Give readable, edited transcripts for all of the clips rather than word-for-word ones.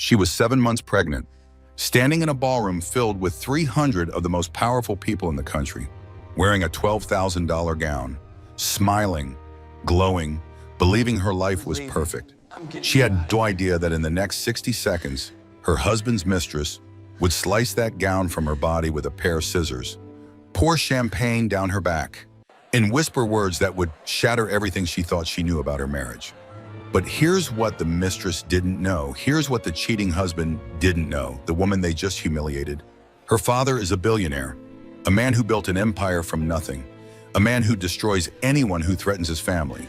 She was 7 months pregnant, standing in a ballroom filled with 300 of the most powerful people in the country, wearing a $12,000 gown, smiling, glowing, believing her life was perfect. She had no idea that in the next 60 seconds, her husband's mistress would slice that gown from her body with a pair of scissors, pour champagne down her back, and whisper words that would shatter everything she thought she knew about her marriage. But here's what the mistress didn't know. Here's what the cheating husband didn't know, the woman they just humiliated. Her father is a billionaire, a man who built an empire from nothing, a man who destroys anyone who threatens his family.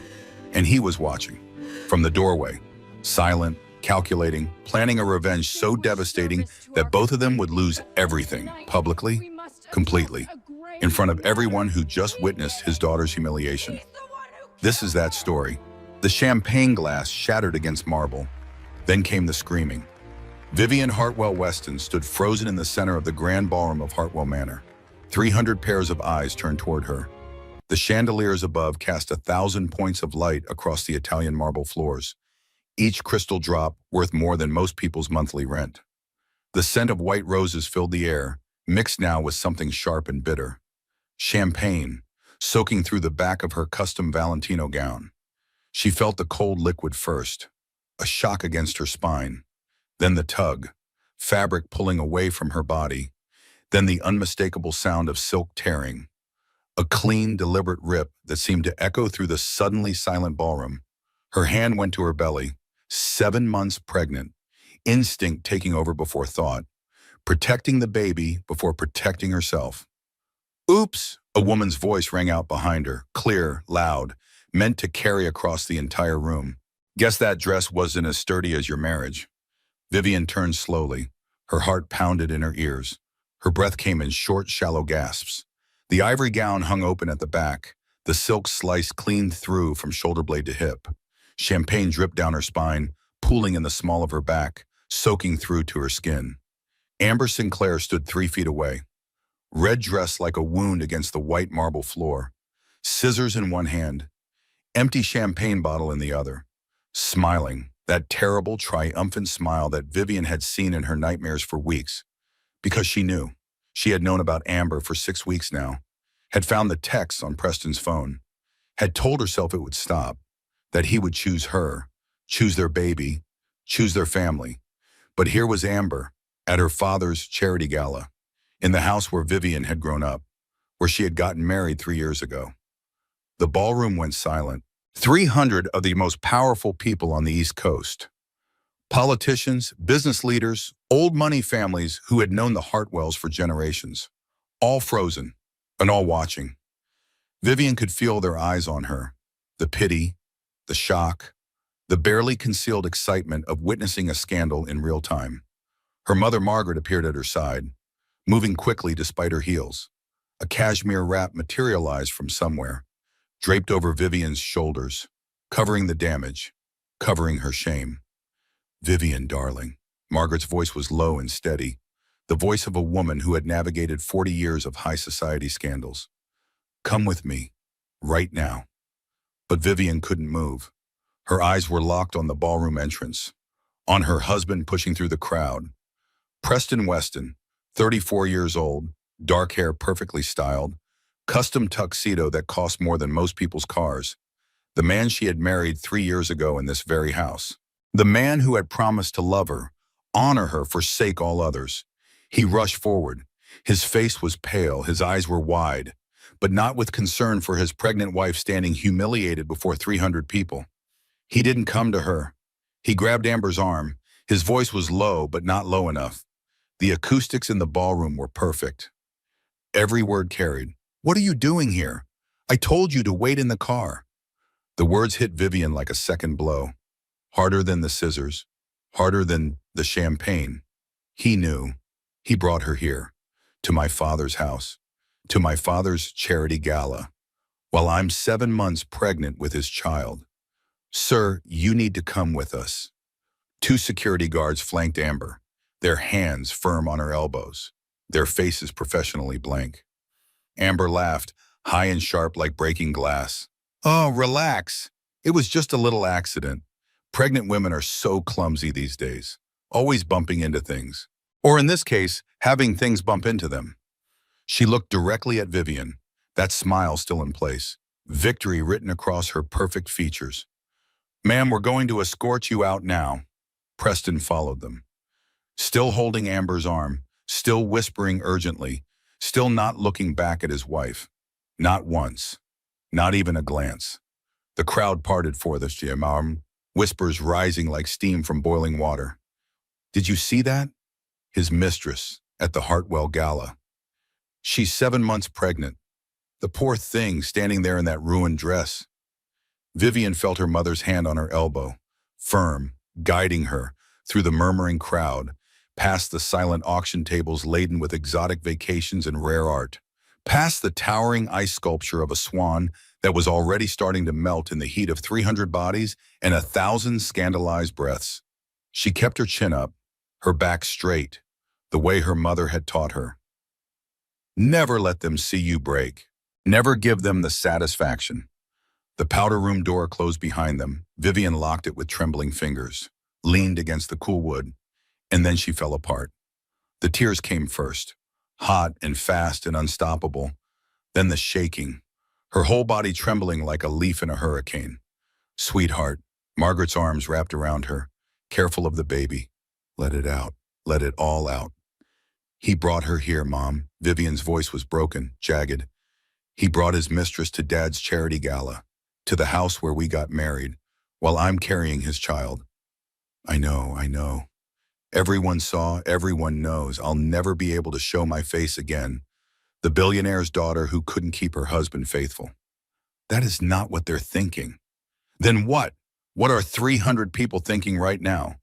And he was watching, from the doorway, silent, calculating, planning a revenge so devastating that both of them would lose everything, publicly, completely, in front of everyone who just witnessed his daughter's humiliation. This is that story. The champagne glass shattered against marble. Then came the screaming. Vivian Hartwell Weston stood frozen in the center of the grand ballroom of Hartwell Manor. 300 pairs of eyes turned toward her. The chandeliers above cast 1,000 points of light across the Italian marble floors, each crystal drop worth more than most people's monthly rent. The scent of white roses filled the air, mixed now with something sharp and bitter. Champagne, soaking through the back of her custom Valentino gown. She felt the cold liquid first, a shock against her spine, then the tug, fabric pulling away from her body, then the unmistakable sound of silk tearing, a clean, deliberate rip that seemed to echo through the suddenly silent ballroom. Her hand went to her belly, 7 months pregnant, instinct taking over before thought, protecting the baby before protecting herself. "Oops!" A woman's voice rang out behind her, clear, loud, meant to carry across the entire room. "Guess that dress wasn't as sturdy as your marriage." Vivian turned slowly. Her heart pounded in her ears. Her breath came in short, shallow gasps. The ivory gown hung open at the back, the silk sliced clean through from shoulder blade to hip. Champagne dripped down her spine, pooling in the small of her back, soaking through to her skin. Amber Sinclair stood 3 feet away, red dress like a wound against the white marble floor, scissors in one hand, empty champagne bottle in the other, smiling, that terrible, triumphant smile that Vivian had seen in her nightmares for weeks, because she knew. She had known about Amber for 6 weeks now, had found the texts on Preston's phone, had told herself it would stop, that he would choose her, choose their baby, choose their family. But here was Amber, at her father's charity gala, in the house where Vivian had grown up, where she had gotten married 3 years ago. The ballroom went silent. 300 of the most powerful people on the East Coast. Politicians, business leaders, old money families who had known the Hartwells for generations. All frozen, and all watching. Vivian could feel their eyes on her. The pity, the shock, the barely concealed excitement of witnessing a scandal in real time. Her mother Margaret appeared at her side, moving quickly despite her heels. A cashmere wrap materialized from somewhere, draped over Vivian's shoulders, covering the damage, covering her shame. "Vivian, darling." Margaret's voice was low and steady, the voice of a woman who had navigated 40 years of high society scandals. "Come with me, right now." But Vivian couldn't move. Her eyes were locked on the ballroom entrance, on her husband pushing through the crowd. Preston Weston, 34 years old, dark hair perfectly styled, custom tuxedo that cost more than most people's cars. The man she had married 3 years ago in this very house. The man who had promised to love her, honor her, forsake all others. He rushed forward. His face was pale, his eyes were wide, but not with concern for his pregnant wife standing humiliated before 300 people. He didn't come to her. He grabbed Amber's arm. His voice was low, but not low enough. The acoustics in the ballroom were perfect. Every word carried. "What are you doing here? I told you to wait in the car." The words hit Vivian like a second blow. Harder than the scissors, harder than the champagne. He knew. He brought her here, to my father's house, to my father's charity gala, while I'm 7 months pregnant with his child. "Sir, you need to come with us." 2 security guards flanked Amber, their hands firm on her elbows, their faces professionally blank. Amber laughed, high and sharp like breaking glass. "Oh, relax. It was just a little accident. Pregnant women are so clumsy these days. always bumping into things. Or in this case, having things bump into them. She looked directly at Vivian, that smile still in place, victory written across her perfect features. "Ma'am, we're going to escort you out now." Preston followed them, still holding Amber's arm, still whispering urgently, still not looking back at his wife. Not once, not even a glance. The crowd parted for the Shiamam, whispers rising like steam from boiling water. "Did you see that? His mistress at the Hartwell Gala. She's 7 months pregnant. The poor thing standing there in that ruined dress." Vivian felt her mother's hand on her elbow, firm, guiding her through the murmuring crowd, past the silent auction tables laden with exotic vacations and rare art, past the towering ice sculpture of a swan that was already starting to melt in the heat of 300 bodies and 1,000 scandalized breaths. She kept her chin up, her back straight, the way her mother had taught her. Never let them see you break. Never give them the satisfaction. The powder room door closed behind them. Vivian locked it with trembling fingers, leaned against the cool wood, and then she fell apart. The tears came first, hot and fast and unstoppable, then the shaking, her whole body trembling like a leaf in a hurricane. "Sweetheart," Margaret's arms wrapped around her, careful of the baby. "Let it out. Let it all out." "He brought her here, Mom." Vivian's voice was broken, jagged. "He brought his mistress to Dad's charity gala, to the house where we got married, while I'm carrying his child." I know. Everyone saw, everyone knows I'll never be able to show my face again. The billionaire's daughter who couldn't keep her husband faithful." That is not what they're thinking. Then what? What are 300 people thinking right now?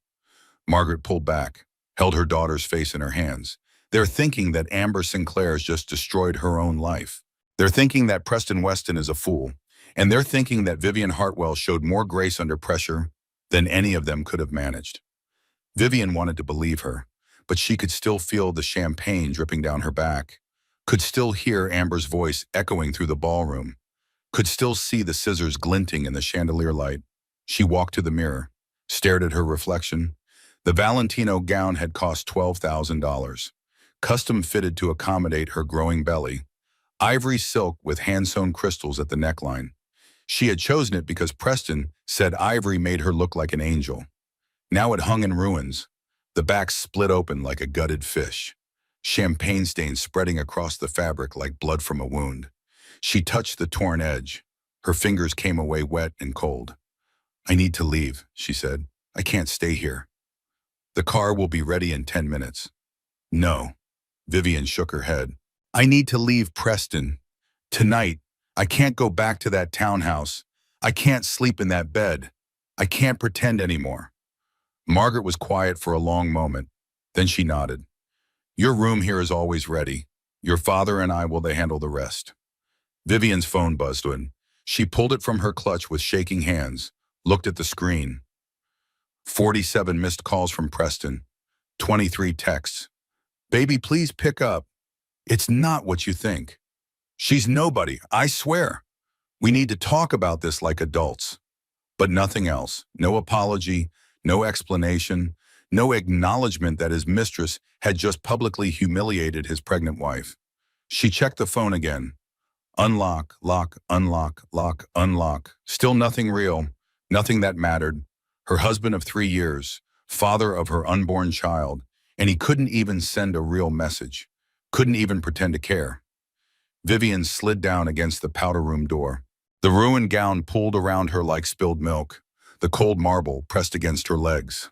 Margaret pulled back, held her daughter's face in her hands. They're thinking that Amber Sinclair's just destroyed her own life. They're thinking that Preston Weston is a fool. And they're thinking that Vivian Hartwell showed more grace under pressure than any of them could have managed. Vivian wanted to believe her, but she could still feel the champagne dripping down her back, could still hear Amber's voice echoing through the ballroom, could still see the scissors glinting in the chandelier light. She walked to the mirror, stared at her reflection. The Valentino gown had cost $12,000, custom fitted to accommodate her growing belly, ivory silk with hand-sewn crystals at the neckline. She had chosen it because Preston said ivory made her look like an angel. Now it hung in ruins, the back split open like a gutted fish, champagne stains spreading across the fabric like blood from a wound. She touched the torn edge. Her fingers came away wet and cold. "I need to leave," she said. "I can't stay here. The car will be ready in 10 minutes. "No." Vivian shook her head. "I need to leave Preston. Tonight. I can't go back to that townhouse. I can't sleep in that bed. I can't pretend anymore." Margaret was quiet for a long moment. Then she nodded. "Your room here is always ready. Your father and I will handle the rest." Vivian's phone buzzed in. She pulled it from her clutch with shaking hands, looked at the screen. 47 missed calls from Preston, 23 texts. "Baby, please pick up. It's not what you think. She's nobody, I swear. We need to talk about this like adults." But nothing else. No apology, no explanation, no acknowledgement that his mistress had just publicly humiliated his pregnant wife. She checked the phone again. Unlock, lock, unlock, lock, unlock. Still nothing real, nothing that mattered. Her husband of 3 years, father of her unborn child, and he couldn't even send a real message, couldn't even pretend to care. Vivian slid down against the powder room door. The ruined gown pulled around her like spilled milk, the cold marble pressed against her legs.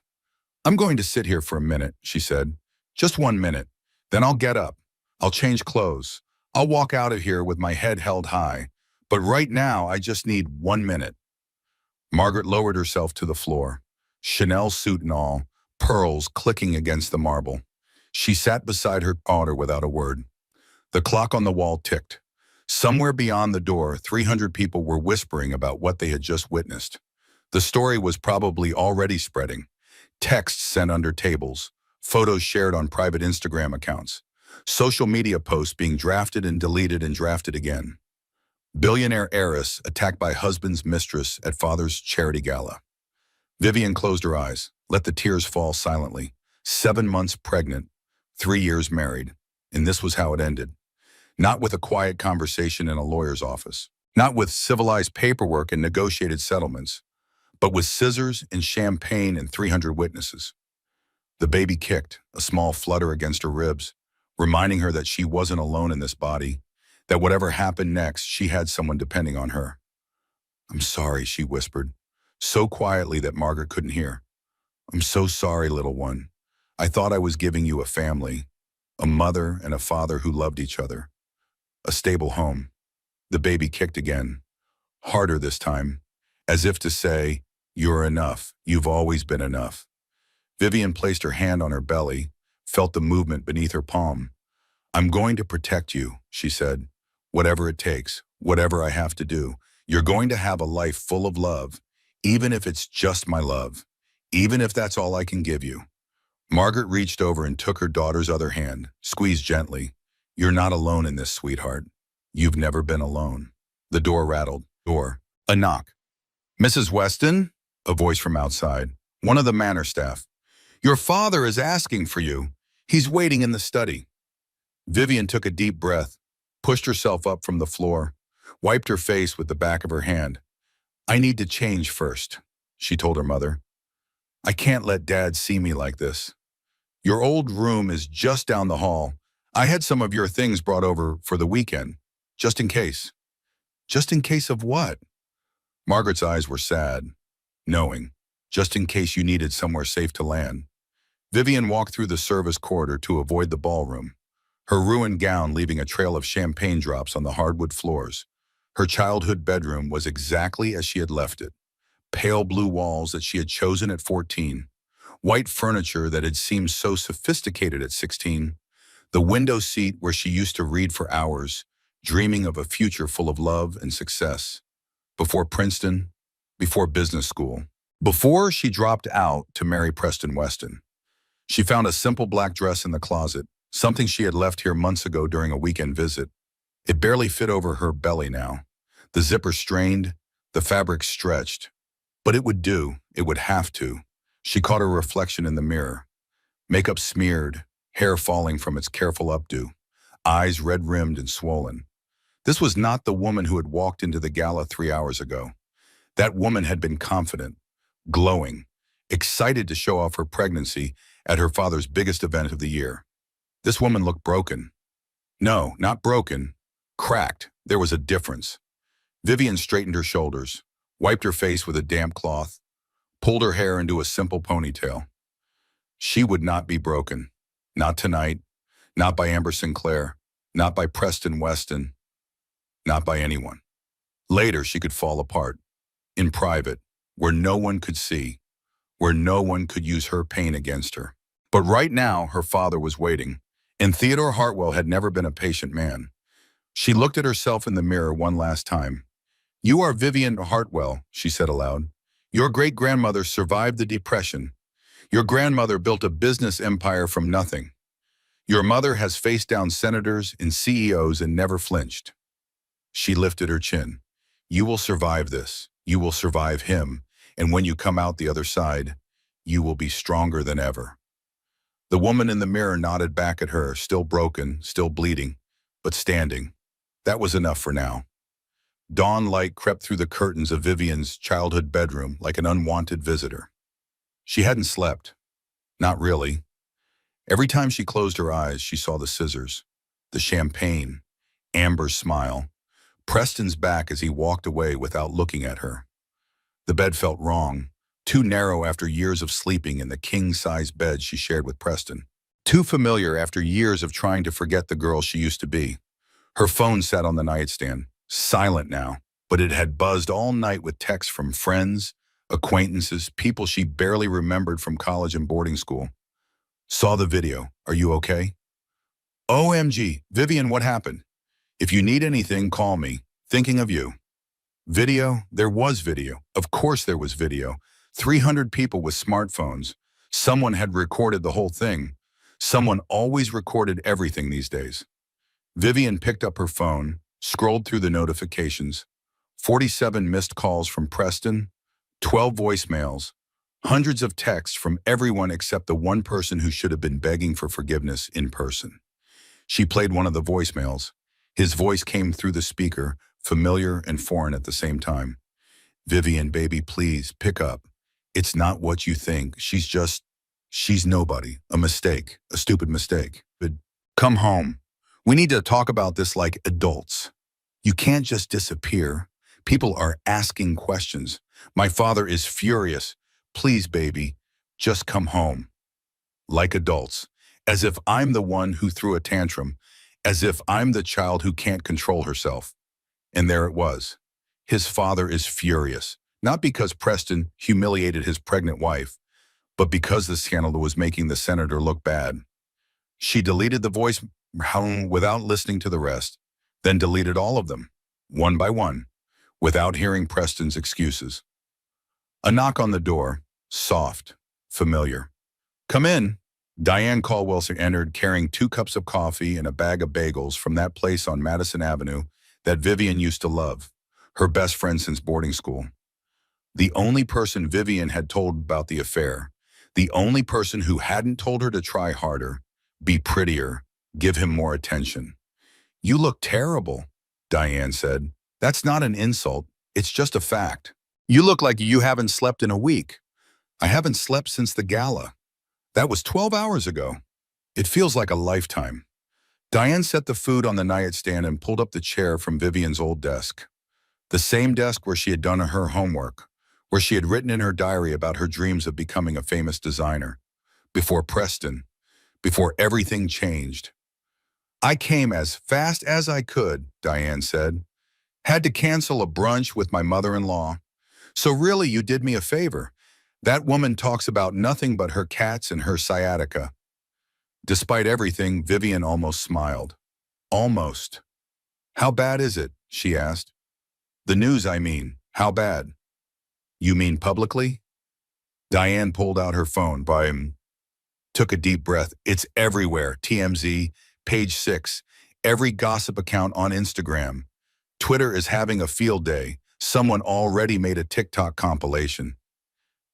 "I'm going to sit here for a minute," she said. "Just 1 minute. Then I'll get up. I'll change clothes. I'll walk out of here with my head held high. But right now, I just need 1 minute." Margaret lowered herself to the floor, Chanel suit and all, pearls clicking against the marble. She sat beside her daughter without a word. The clock on the wall ticked. Somewhere beyond the door, 300 people were whispering about what they had just witnessed. The story was probably already spreading. Texts sent under tables, photos shared on private Instagram accounts, social media posts being drafted and deleted and drafted again. Billionaire heiress attacked by husband's mistress at father's charity gala. Vivian closed her eyes, let the tears fall silently. 7 months pregnant, 3 years married, and this was how it ended. Not with a quiet conversation in a lawyer's office, not with civilized paperwork and negotiated settlements, but with scissors and champagne and 300 witnesses. The baby kicked, a small flutter against her ribs, reminding her that she wasn't alone in this body, that whatever happened next, she had someone depending on her. "I'm sorry," she whispered, so quietly that Margaret couldn't hear. "I'm so sorry, little one. I thought I was giving you a family, a mother and a father who loved each other, a stable home." The baby kicked again, harder this time, as if to say, "You're enough. You've always been enough." Vivian placed her hand on her belly, felt the movement beneath her palm. "I'm going to protect you," she said. "Whatever it takes, whatever I have to do. You're going to have a life full of love, even if it's just my love, even if that's all I can give you." Margaret reached over and took her daughter's other hand, squeezed gently. "You're not alone in this, sweetheart. You've never been alone." The door rattled. Door. A knock. "Mrs. Weston?" A voice from outside. "One of the manor staff. Your father is asking for you. He's waiting in the study." Vivian took a deep breath, pushed herself up from the floor, wiped her face with the back of her hand. "I need to change first," she told her mother. "I can't let Dad see me like this. Your old room is just down the hall. I had some of your things brought over for the weekend, just in case." "Just in case of what?" Margaret's eyes were sad, knowing, just in case you needed somewhere safe to land. Vivian walked through the service corridor to avoid the ballroom, her ruined gown leaving a trail of champagne drops on the hardwood floors. Her childhood bedroom was exactly as she had left it. Pale blue walls that she had chosen at 14, white furniture that had seemed so sophisticated at 16, the window seat where she used to read for hours, dreaming of a future full of love and success. Before Princeton, before business school, before she dropped out to marry Preston Weston. She found a simple black dress in the closet, something she had left here months ago during a weekend visit. It barely fit over her belly now. The zipper strained, the fabric stretched. But it would do, it would have to. She caught her reflection in the mirror. Makeup smeared, hair falling from its careful updo, eyes red-rimmed and swollen. This was not the woman who had walked into the gala 3 hours ago. That woman had been confident, glowing, excited to show off her pregnancy at her father's biggest event of the year. This woman looked broken. No, not broken. Cracked. There was a difference. Vivian straightened her shoulders, wiped her face with a damp cloth, pulled her hair into a simple ponytail. She would not be broken. Not tonight. Not by Amber Sinclair. Not by Preston Weston. Not by anyone. Later, she could fall apart. In private, where no one could see, where no one could use her pain against her. But right now, her father was waiting, and Theodore Hartwell had never been a patient man. She looked at herself in the mirror one last time. "You are Vivian Hartwell," she said aloud. "Your great-grandmother survived the Depression. Your grandmother built a business empire from nothing. Your mother has faced down senators and CEOs and never flinched." She lifted her chin. "You will survive this. You will survive him. And when you come out the other side, you will be stronger than ever." The woman in the mirror nodded back at her, still broken, still bleeding, but standing. That was enough for now. Dawn light crept through the curtains of Vivian's childhood bedroom like an unwanted visitor. She hadn't slept. Not really. Every time she closed her eyes, she saw the scissors, the champagne, Amber's smile, Preston's back as he walked away without looking at her. The bed felt wrong, too narrow after years of sleeping in the king-size bed she shared with Preston. Too familiar after years of trying to forget the girl she used to be. Her phone sat on the nightstand, silent now, but it had buzzed all night with texts from friends, acquaintances, people she barely remembered from college and boarding school. "Saw the video. Are you okay?" "OMG, Vivian, what happened? If you need anything, call me. Thinking of you." Video? There was video. Of course there was video. 300 people with smartphones. Someone had recorded the whole thing. Someone always recorded everything these days. Vivian picked up her phone, scrolled through the notifications. 47 missed calls from Preston, 12 voicemails, Hundreds of texts from everyone except the one person who should have been begging for forgiveness in person. She played one of the voicemails. His voice came through the speaker, familiar and foreign at the same time. Vivian, baby, please, pick up. It's not what you think. She's nobody. A mistake. A stupid mistake. But come home. We need to talk about this like adults. You can't just disappear. People are asking questions. My father is furious. Please, baby, just come home. Like adults. As if I'm the one who threw a tantrum. As if I'm the child who can't control herself. And there it was. His father is furious. Not because Preston humiliated his pregnant wife, but because the scandal was making the senator look bad. She deleted the voice without listening to the rest, then deleted all of them, one by one, without hearing Preston's excuses. A knock on the door, soft, familiar. Come in. Diane Caldwell entered carrying 2 cups of coffee and a bag of bagels from that place on Madison Avenue that Vivian used to love, her best friend since boarding school. The only person Vivian had told about the affair, the only person who hadn't told her to try harder, be prettier, give him more attention. You look terrible, Diane said. That's not an insult, it's just a fact. You look like you haven't slept in a week. I haven't slept since the gala. That was 12 hours ago. It feels like a lifetime. Diane set the food on the nightstand and pulled up the chair from Vivian's old desk. The same desk where she had done her homework, where she had written in her diary about her dreams of becoming a famous designer. Before Preston, before everything changed. I came as fast as I could, Diane said. Had to cancel a brunch with my mother-in-law. So really you did me a favor. That woman talks about nothing but her cats and her sciatica. Despite everything, Vivian almost smiled. Almost. How bad is it? She asked. The news, I mean. How bad? You mean publicly? Diane pulled out her phone, took a deep breath. It's everywhere. TMZ, page 6, every gossip account on Instagram. Twitter is having a field day. Someone already made a TikTok compilation.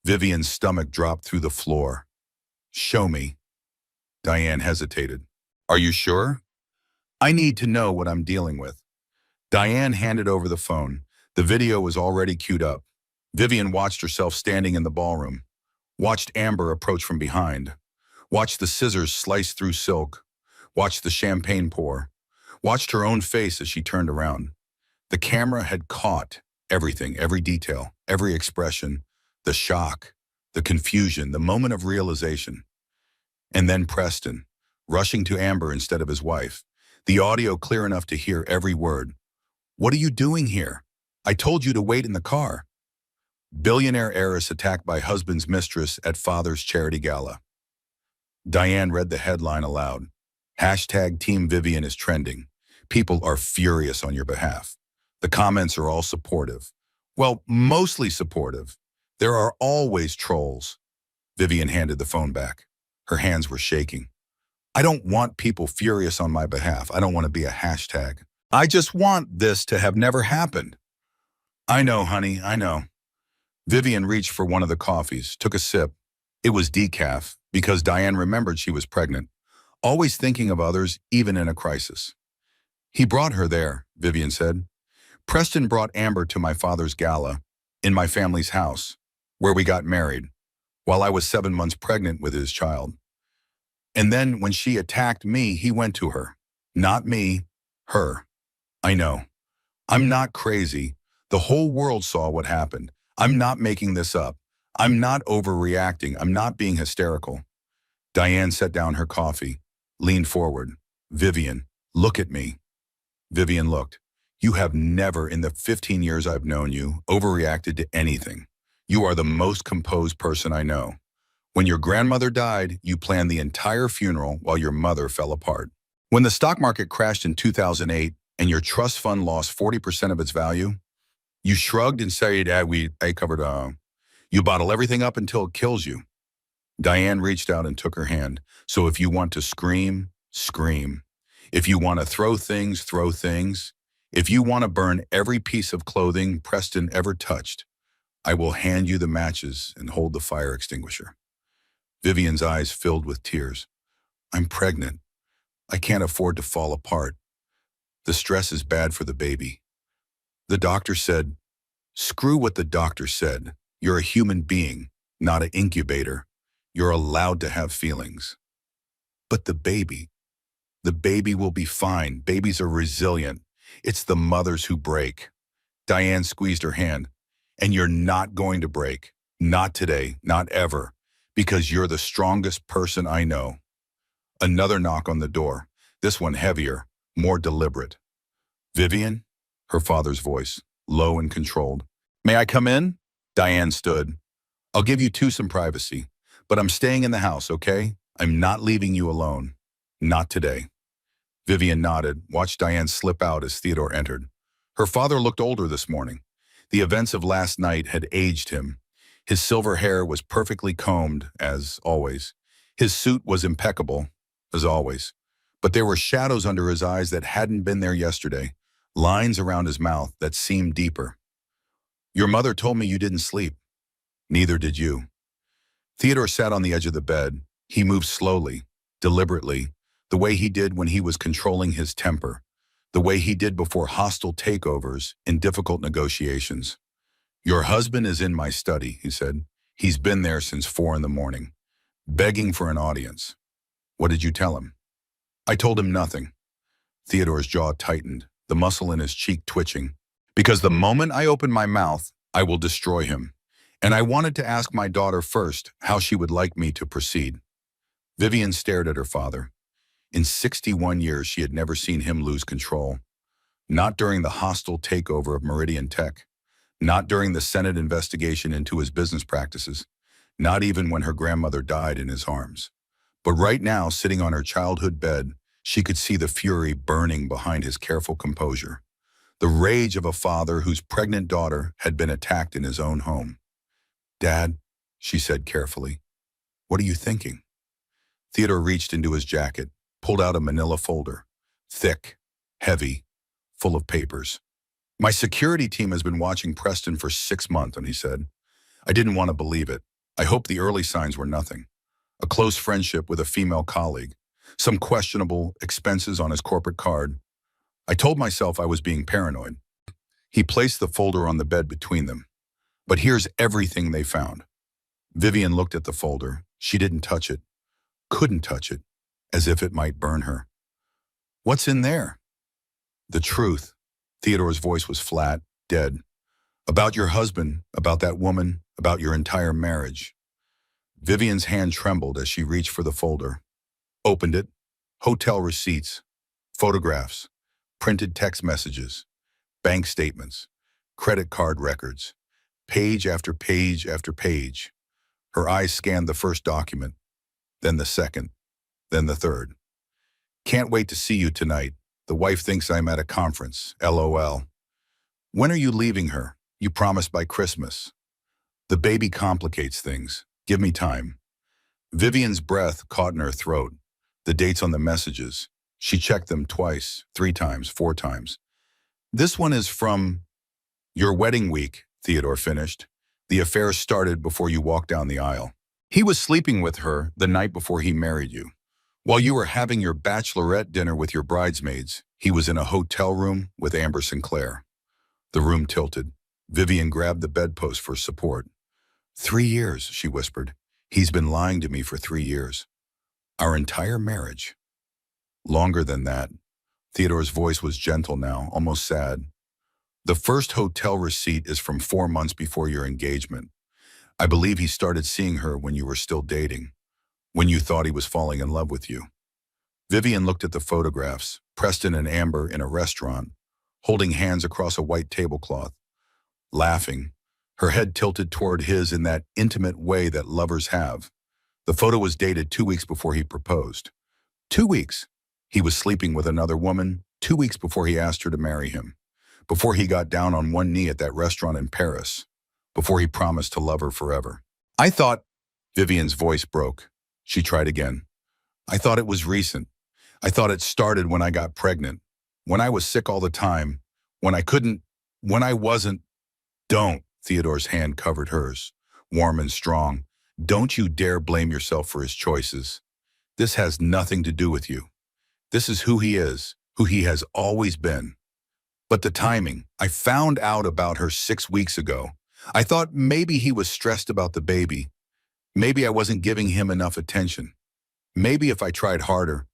Vivian's stomach dropped through the floor. Show me. Diane hesitated. Are you sure? I need to know what I'm dealing with. Diane handed over the phone. The video was already queued up. Vivian watched herself standing in the ballroom, watched Amber approach from behind, watched the scissors slice through silk, watched the champagne pour, watched her own face as she turned around. The camera had caught everything, every detail, every expression, the shock, the confusion, the moment of realization. And then Preston, rushing to Amber instead of his wife, the audio clear enough to hear every word. What are you doing here? I told you to wait in the car. Billionaire heiress attacked by husband's mistress at father's charity gala. Diane read the headline aloud. Hashtag Team Vivian is trending. People are furious on your behalf. The comments are all supportive. Well, mostly supportive. There are always trolls. Vivian handed the phone back. Her hands were shaking. I don't want people furious on my behalf. I don't want to be a hashtag. I just want this to have never happened. I know, honey, I know. Vivian reached for one of the coffees, took a sip. It was decaf, because Diane remembered she was pregnant, always thinking of others, even in a crisis. He brought her there, Vivian said. Preston brought Amber to my father's gala, in my family's house, where we got married, while I was 7 months pregnant with his child. And then when she attacked me, he went to her. Not me, her. I know. I'm not crazy. The whole world saw what happened. I'm not making this up. I'm not overreacting. I'm not being hysterical. Diane set down her coffee, leaned forward. Vivian, look at me. Vivian looked. You have never, in the 15 years I've known you, overreacted to anything. You are the most composed person I know. When your grandmother died, you planned the entire funeral while your mother fell apart. When the stock market crashed in 2008 and your trust fund lost 40% of its value, you shrugged and said, I covered, you bottle everything up until it kills you. Diane reached out and took her hand. So if you want to scream, scream. If you want to throw things, throw things. If you want to burn every piece of clothing Preston ever touched, I will hand you the matches and hold the fire extinguisher. Vivian's eyes filled with tears. I'm pregnant. I can't afford to fall apart. The stress is bad for the baby. The doctor said, screw what the doctor said. You're a human being, not an incubator. You're allowed to have feelings. But the baby will be fine. Babies are resilient. It's the mothers who break. Diane squeezed her hand. And you're not going to break. Not today, not ever. Because you're the strongest person I know. Another knock on the door. This one heavier, more deliberate. Vivian? Her father's voice, low and controlled. May I come in? Diane stood. I'll give you two some privacy. But I'm staying in the house, okay? I'm not leaving you alone. Not today. Vivian nodded, watched Diane slip out as Theodore entered. Her father looked older this morning. The events of last night had aged him. His silver hair was perfectly combed, as always. His suit was impeccable, as always. But there were shadows under his eyes that hadn't been there yesterday, lines around his mouth that seemed deeper. Your mother told me you didn't sleep. Neither did you. Theodore sat on the edge of the bed. He moved slowly, deliberately, the way he did when he was controlling his temper, the way he did before hostile takeovers in difficult negotiations. Your husband is in my study, he said. He's been there since 4 a.m, begging for an audience. What did you tell him? I told him nothing. Theodore's jaw tightened, the muscle in his cheek twitching. Because the moment I open my mouth, I will destroy him. And I wanted to ask my daughter first how she would like me to proceed. Vivian stared at her father. In 61 years, she had never seen him lose control. Not during the hostile takeover of Meridian Tech. Not during the Senate investigation into his business practices. Not even when her grandmother died in his arms. But right now, sitting on her childhood bed, she could see the fury burning behind his careful composure. The rage of a father whose pregnant daughter had been attacked in his own home. Dad, she said carefully, what are you thinking? Theodore reached into his jacket, pulled out a manila folder, thick, heavy, full of papers. My security team has been watching Preston for 6 months, and he said. I didn't want to believe it. I hoped the early signs were nothing. A close friendship with a female colleague, some questionable expenses on his corporate card. I told myself I was being paranoid. He placed the folder on the bed between them. But here's everything they found. Vivian looked at the folder. She didn't touch it, couldn't touch it, as if it might burn her. What's in there? The truth. Theodore's voice was flat, dead. About your husband, about that woman, about your entire marriage. Vivian's hand trembled as she reached for the folder. Opened it. Hotel receipts, photographs, printed text messages, bank statements, credit card records. Page after page after page. Her eyes scanned the first document, then the second, then the third. Can't wait to see you tonight. The wife thinks I'm at a conference. LOL. When are you leaving her? You promised by Christmas. The baby complicates things. Give me time. Vivian's breath caught in her throat. The dates on the messages. She checked them twice, 3 times, 4 times. This one is from your wedding week, Theodore finished. The affair started before you walked down the aisle. He was sleeping with her the night before he married you. While you were having your bachelorette dinner with your bridesmaids, he was in a hotel room with Amber Sinclair. The room tilted. Vivian grabbed the bedpost for support. 3 years, she whispered. He's been lying to me for 3 years. Our entire marriage. Longer than that. Theodore's voice was gentle now, almost sad. The first hotel receipt is from 4 months before your engagement. I believe he started seeing her when you were still dating, when you thought he was falling in love with you. Vivian looked at the photographs, Preston and Amber in a restaurant, holding hands across a white tablecloth, laughing, her head tilted toward his in that intimate way that lovers have. The photo was dated 2 weeks before he proposed. 2 weeks. He was sleeping with another woman 2 weeks before he asked her to marry him. Before he got down on one knee at that restaurant in Paris, before he promised to love her forever. I thought, Vivian's voice broke. She tried again. I thought it was recent. I thought it started when I got pregnant, when I was sick all the time, when I couldn't, when I wasn't. Don't, Theodore's hand covered hers, warm and strong. Don't you dare blame yourself for his choices. This has nothing to do with you. This is who he is, who he has always been. But the timing, I found out about her 6 weeks ago. I thought maybe he was stressed about the baby. Maybe I wasn't giving him enough attention. Maybe if I tried harder.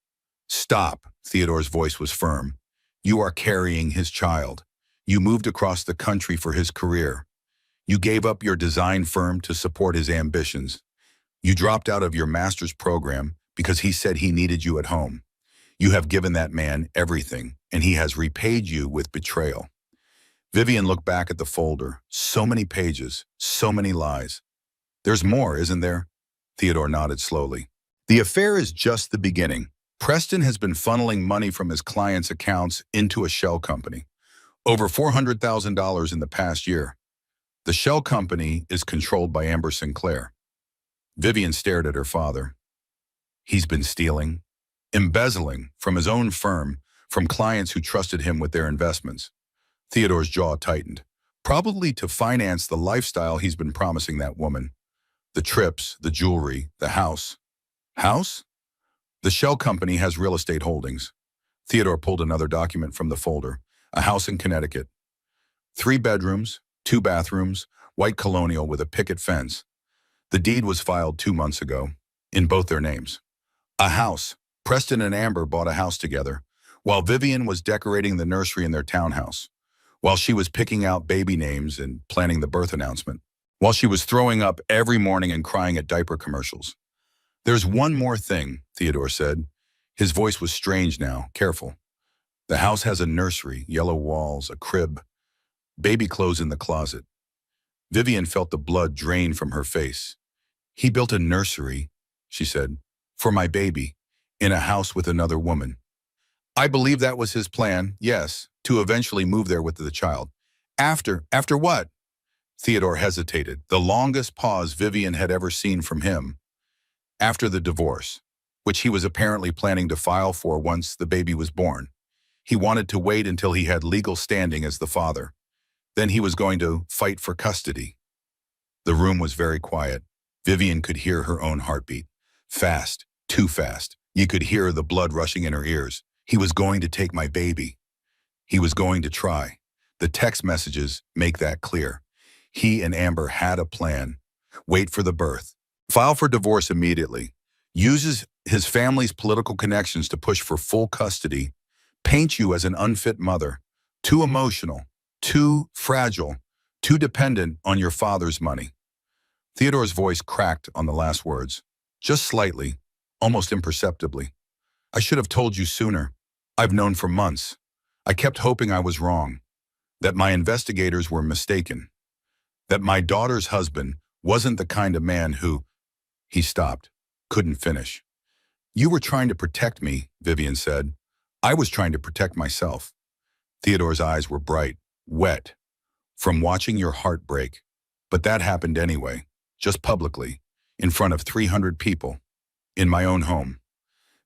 Stop, Theodore's voice was firm. You are carrying his child. You moved across the country for his career. You gave up your design firm to support his ambitions. You dropped out of your master's program because he said he needed you at home. You have given that man everything, and he has repaid you with betrayal. Vivian looked back at the folder. So many pages, so many lies. There's more, isn't there? Theodore nodded slowly. The affair is just the beginning. Preston has been funneling money from his clients' accounts into a shell company. Over $400,000 in the past year. The shell company is controlled by Amber Sinclair. Vivian stared at her father. He's been stealing, embezzling from his own firm, from clients who trusted him with their investments. Theodore's jaw tightened, probably to finance the lifestyle he's been promising that woman. The trips, the jewelry, the house. House? The shell company has real estate holdings. Theodore pulled another document from the folder. A house in Connecticut. 3 bedrooms, 2 bathrooms, white colonial with a picket fence. The deed was filed 2 months ago, in both their names. A house. Preston and Amber bought a house together, while Vivian was decorating the nursery in their townhouse, while she was picking out baby names and planning the birth announcement, while she was throwing up every morning and crying at diaper commercials. There's one more thing, Theodore said. His voice was strange now, careful. The house has a nursery, yellow walls, a crib, baby clothes in the closet. Vivian felt the blood drain from her face. He built a nursery, she said, for my baby, in a house with another woman. I believe that was his plan, yes, to eventually move there with the child. After what? Theodore hesitated, the longest pause Vivian had ever seen from him. After the divorce, which he was apparently planning to file for once the baby was born. He wanted to wait until he had legal standing as the father. Then he was going to fight for custody. The room was very quiet. Vivian could hear her own heartbeat. Fast, too fast. You could hear the blood rushing in her ears. He was going to take my baby. He was going to try. The text messages make that clear. He and Amber had a plan. Wait for the birth. File for divorce immediately. Uses his family's political connections to push for full custody. Paint you as an unfit mother. Too emotional. Too fragile. Too dependent on your father's money. Theodore's voice cracked on the last words. Just slightly. Almost imperceptibly. I should have told you sooner. I've known for months. I kept hoping I was wrong. That my investigators were mistaken. That my daughter's husband wasn't the kind of man who... He stopped. Couldn't finish. You were trying to protect me, Vivian said. I was trying to protect myself. Theodore's eyes were bright, wet, from watching your heart break. But that happened anyway, just publicly, in front of 300 people, in my own home.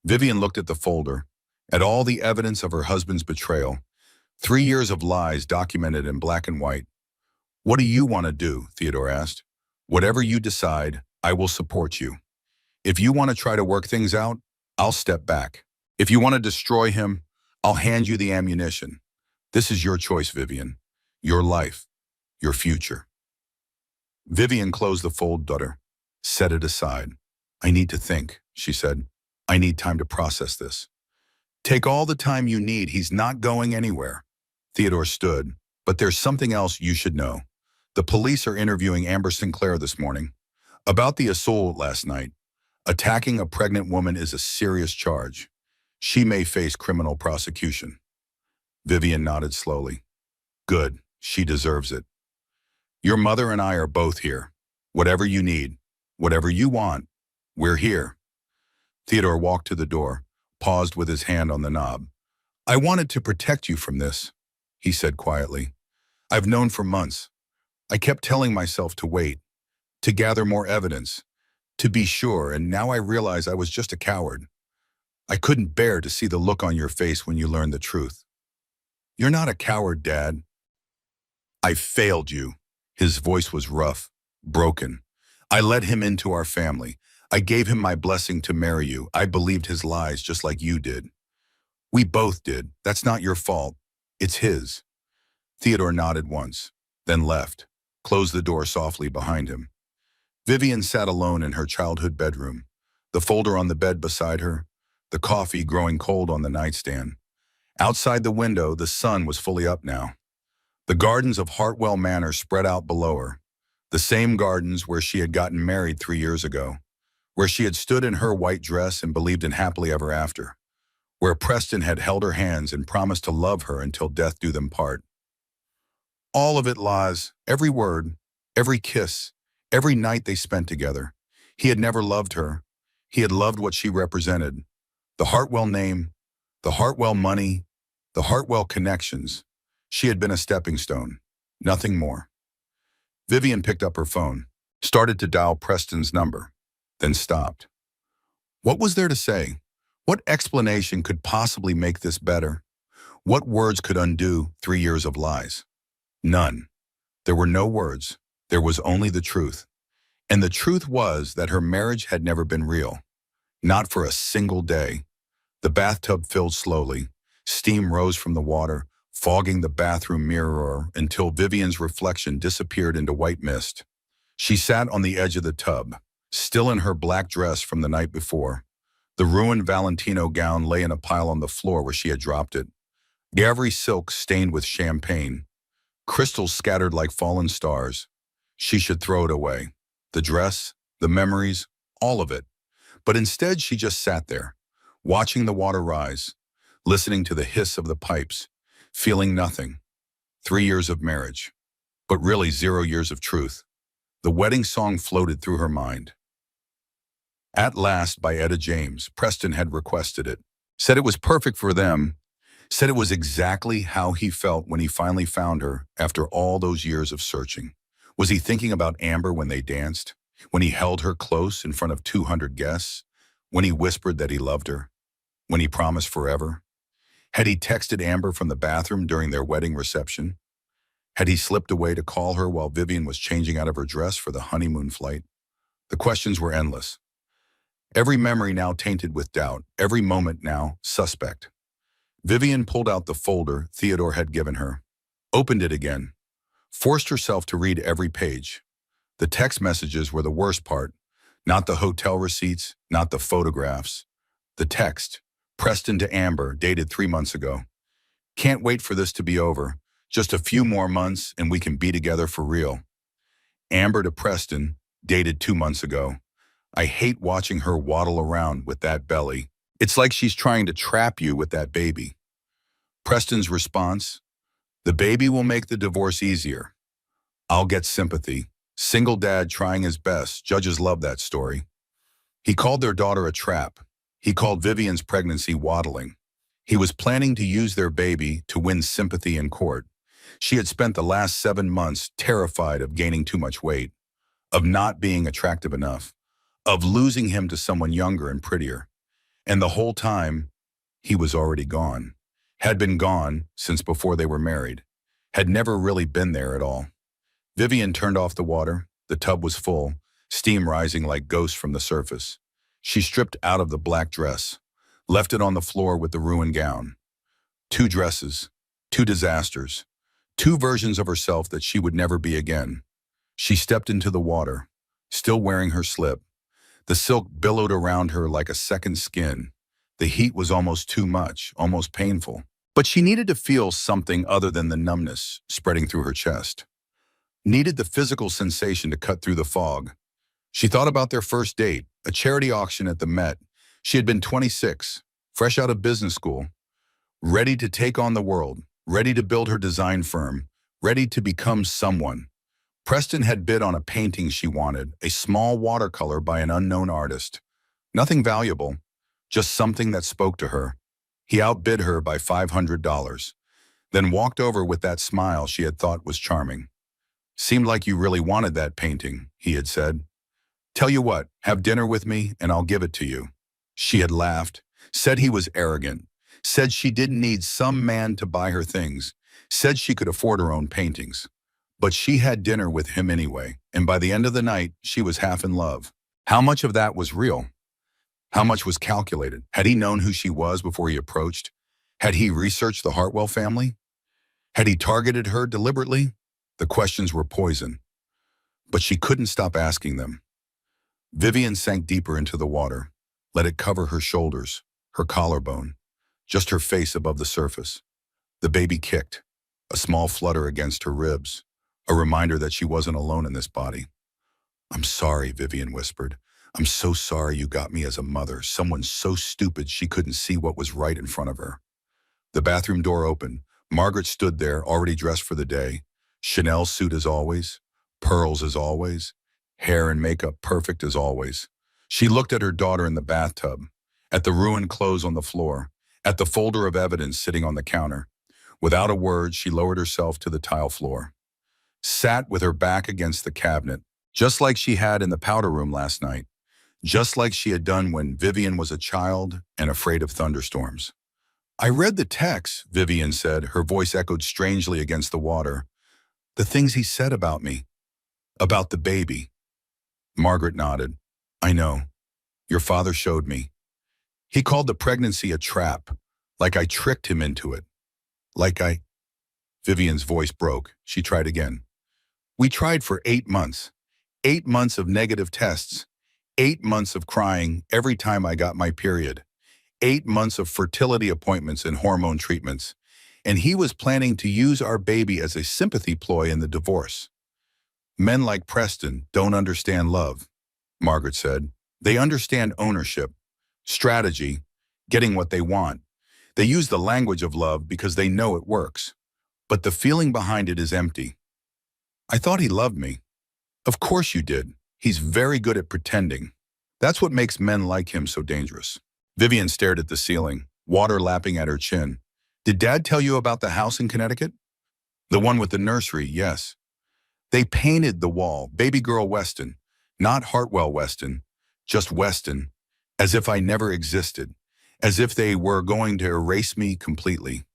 Vivian looked at the folder, at all the evidence of her husband's betrayal, 3 years of lies documented in black and white. What do you want to do? Theodore asked. Whatever you decide, I will support you. If you want to try to work things out, I'll step back. If you want to destroy him, I'll hand you the ammunition. This is your choice, Vivian. Your life. Your future. Vivian closed the folder, set it aside. I need to think, she said. I need time to process this. Take all the time you need. He's not going anywhere. Theodore stood. But there's something else you should know. The police are interviewing Amber Sinclair this morning about the assault last night. Attacking a pregnant woman is a serious charge. She may face criminal prosecution. Vivian nodded slowly. Good, she deserves it. Your mother and I are both here. Whatever you need, whatever you want, we're here. Theodore walked to the door, paused with his hand on the knob. I wanted to protect you from this, he said quietly. I've known for months. I kept telling myself to wait, to gather more evidence, to be sure, and now I realize I was just a coward. I couldn't bear to see the look on your face when you learned the truth. You're not a coward, Dad. I failed you. His voice was rough, broken. I let him into our family. I gave him my blessing to marry you. I believed his lies just like you did. We both did. That's not your fault. It's his. Theodore nodded once, then left, closed the door softly behind him. Vivian sat alone in her childhood bedroom, the folder on the bed beside her, the coffee growing cold on the nightstand. Outside the window, the sun was fully up now. The gardens of Hartwell Manor spread out below her, the same gardens where she had gotten married 3 years ago, where she had stood in her white dress and believed in happily ever after, where Preston had held her hands and promised to love her until death do them part. All of it, Laz, every word, every kiss, every night they spent together. He had never loved her. He had loved what she represented. The Hartwell name, the Hartwell money, the Hartwell connections. She had been a stepping stone, nothing more. Vivian picked up her phone, started to dial Preston's number, then stopped. What was there to say? What explanation could possibly make this better? What words could undo 3 years of lies? None. There were no words. There was only the truth. And the truth was that her marriage had never been real. Not for a single day. The bathtub filled slowly. Steam rose from the water, fogging the bathroom mirror until Vivian's reflection disappeared into white mist. She sat on the edge of the tub, still in her black dress from the night before. The ruined Valentino gown lay in a pile on the floor where she had dropped it. Gavry silk stained with champagne. Crystals scattered like fallen stars. She should throw it away. The dress, the memories, all of it. But instead she just sat there, watching the water rise, listening to the hiss of the pipes, feeling nothing. 3 years of marriage, but really 0 years of truth. The wedding song floated through her mind. At Last by Etta James. Preston had requested it, said it was perfect for them, said it was exactly how he felt when he finally found her after all those years of searching. Was he thinking about Amber when they danced? When he held her close in front of 200 guests? When he whispered that he loved her? When he promised forever? Had he texted Amber from the bathroom during their wedding reception? Had he slipped away to call her while Vivian was changing out of her dress for the honeymoon flight? The questions were endless. Every memory now tainted with doubt, every moment now suspect. Vivian pulled out the folder Theodore had given her, opened it again, forced herself to read every page. The text messages were the worst part, not the hotel receipts, not the photographs. The text, Preston to Amber, dated 3 months ago. Can't wait for this to be over. Just a few more months and we can be together for real. Amber to Preston, dated 2 months ago. I hate watching her waddle around with that belly. It's like she's trying to trap you with that baby. Preston's response, the baby will make the divorce easier. I'll get sympathy. Single dad trying his best. Judges love that story. He called their daughter a trap. He called Vivian's pregnancy waddling. He was planning to use their baby to win sympathy in court. She had spent the last 7 months terrified of gaining too much weight, of not being attractive enough, of losing him to someone younger and prettier. And the whole time, he was already gone. Had been gone since before they were married. Had never really been there at all. Vivian turned off the water. The tub was full, steam rising like ghosts from the surface. She stripped out of the black dress, left it on the floor with the ruined gown. 2 dresses, 2 disasters, 2 versions of herself that she would never be again. She stepped into the water, still wearing her slip. The silk billowed around her like a second skin. The heat was almost too much, almost painful. But she needed to feel something other than the numbness spreading through her chest. Needed the physical sensation to cut through the fog. She thought about their first date, a charity auction at the Met. She had been 26, fresh out of business school, ready to take on the world, ready to build her design firm, ready to become someone. Preston had bid on a painting she wanted, a small watercolor by an unknown artist. Nothing valuable, just something that spoke to her. He outbid her by $500, then walked over with that smile she had thought was charming. Seemed like you really wanted that painting, he had said. Tell you what, have dinner with me and I'll give it to you. She had laughed, said he was arrogant, said she didn't need some man to buy her things, said she could afford her own paintings. But she had dinner with him anyway, and by the end of the night, she was half in love. How much of that was real? How much was calculated? Had he known who she was before he approached? Had he researched the Hartwell family? Had he targeted her deliberately? The questions were poison, but she couldn't stop asking them. Vivian sank deeper into the water, let it cover her shoulders, her collarbone, just her face above the surface. The baby kicked, a small flutter against her ribs, a reminder that she wasn't alone in this body. "I'm sorry," Vivian whispered. "I'm so sorry you got me as a mother, someone so stupid she couldn't see what was right in front of her." The bathroom door opened. Margaret stood there, already dressed for the day. Chanel suit as always, pearls as always, hair and makeup perfect as always. She looked at her daughter in the bathtub, at the ruined clothes on the floor, at the folder of evidence sitting on the counter. Without a word, she lowered herself to the tile floor, sat with her back against the cabinet, just like she had in the powder room last night, just like she had done when Vivian was a child and afraid of thunderstorms. "I read the text," Vivian said, her voice echoed strangely against the water. "The things he said about me, about the baby." Margaret nodded. "I know. Your father showed me. He called the pregnancy a trap, like I tricked him into it. Like I—" Vivian's voice broke. She tried again. "We tried for 8 months. 8 months of negative tests. 8 months of crying every time I got my period. 8 months of fertility appointments and hormone treatments. And he was planning to use our baby as a sympathy ploy in the divorce. Men like Preston don't understand love," Margaret said. "They understand ownership, strategy, getting what they want. They use the language of love because they know it works. But the feeling behind it is empty. I thought he loved me." "Of course you did. He's very good at pretending. That's what makes men like him so dangerous." Vivian stared at the ceiling, water lapping at her chin. "Did Dad tell you about the house in Connecticut?" "The one with the nursery, yes. They painted the wall, baby girl Weston, not Hartwell Weston, just Weston, as if I never existed, as if they were going to erase me completely."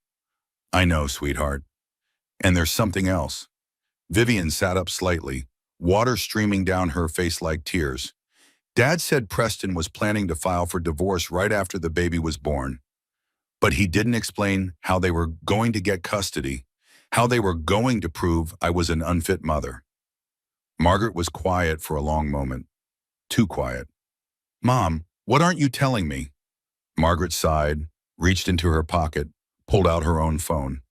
"I know, sweetheart. And there's something else." Vivian sat up slightly, water streaming down her face like tears. "Dad said Preston was planning to file for divorce right after the baby was born. But he didn't explain how they were going to get custody, how they were going to prove I was an unfit mother." Margaret was quiet for a long moment. Too quiet. "Mom, what aren't you telling me?" Margaret sighed, reached into her pocket, pulled out her own phone.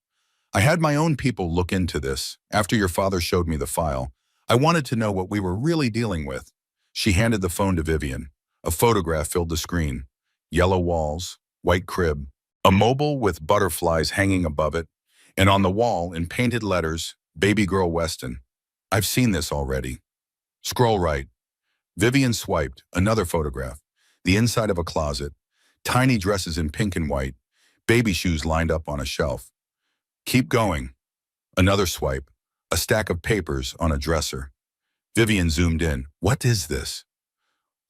"I had my own people look into this. After your father showed me the file, I wanted to know what we were really dealing with." She handed the phone to Vivian. A photograph filled the screen. Yellow walls, white crib, a mobile with butterflies hanging above it, and on the wall, in painted letters, "Baby girl Weston." "I've seen this already." "Scroll right." Vivian swiped. Another photograph. The inside of a closet. Tiny dresses in pink and white. Baby shoes lined up on a shelf. "Keep going." Another swipe. A stack of papers on a dresser. Vivian zoomed in. "What is this?"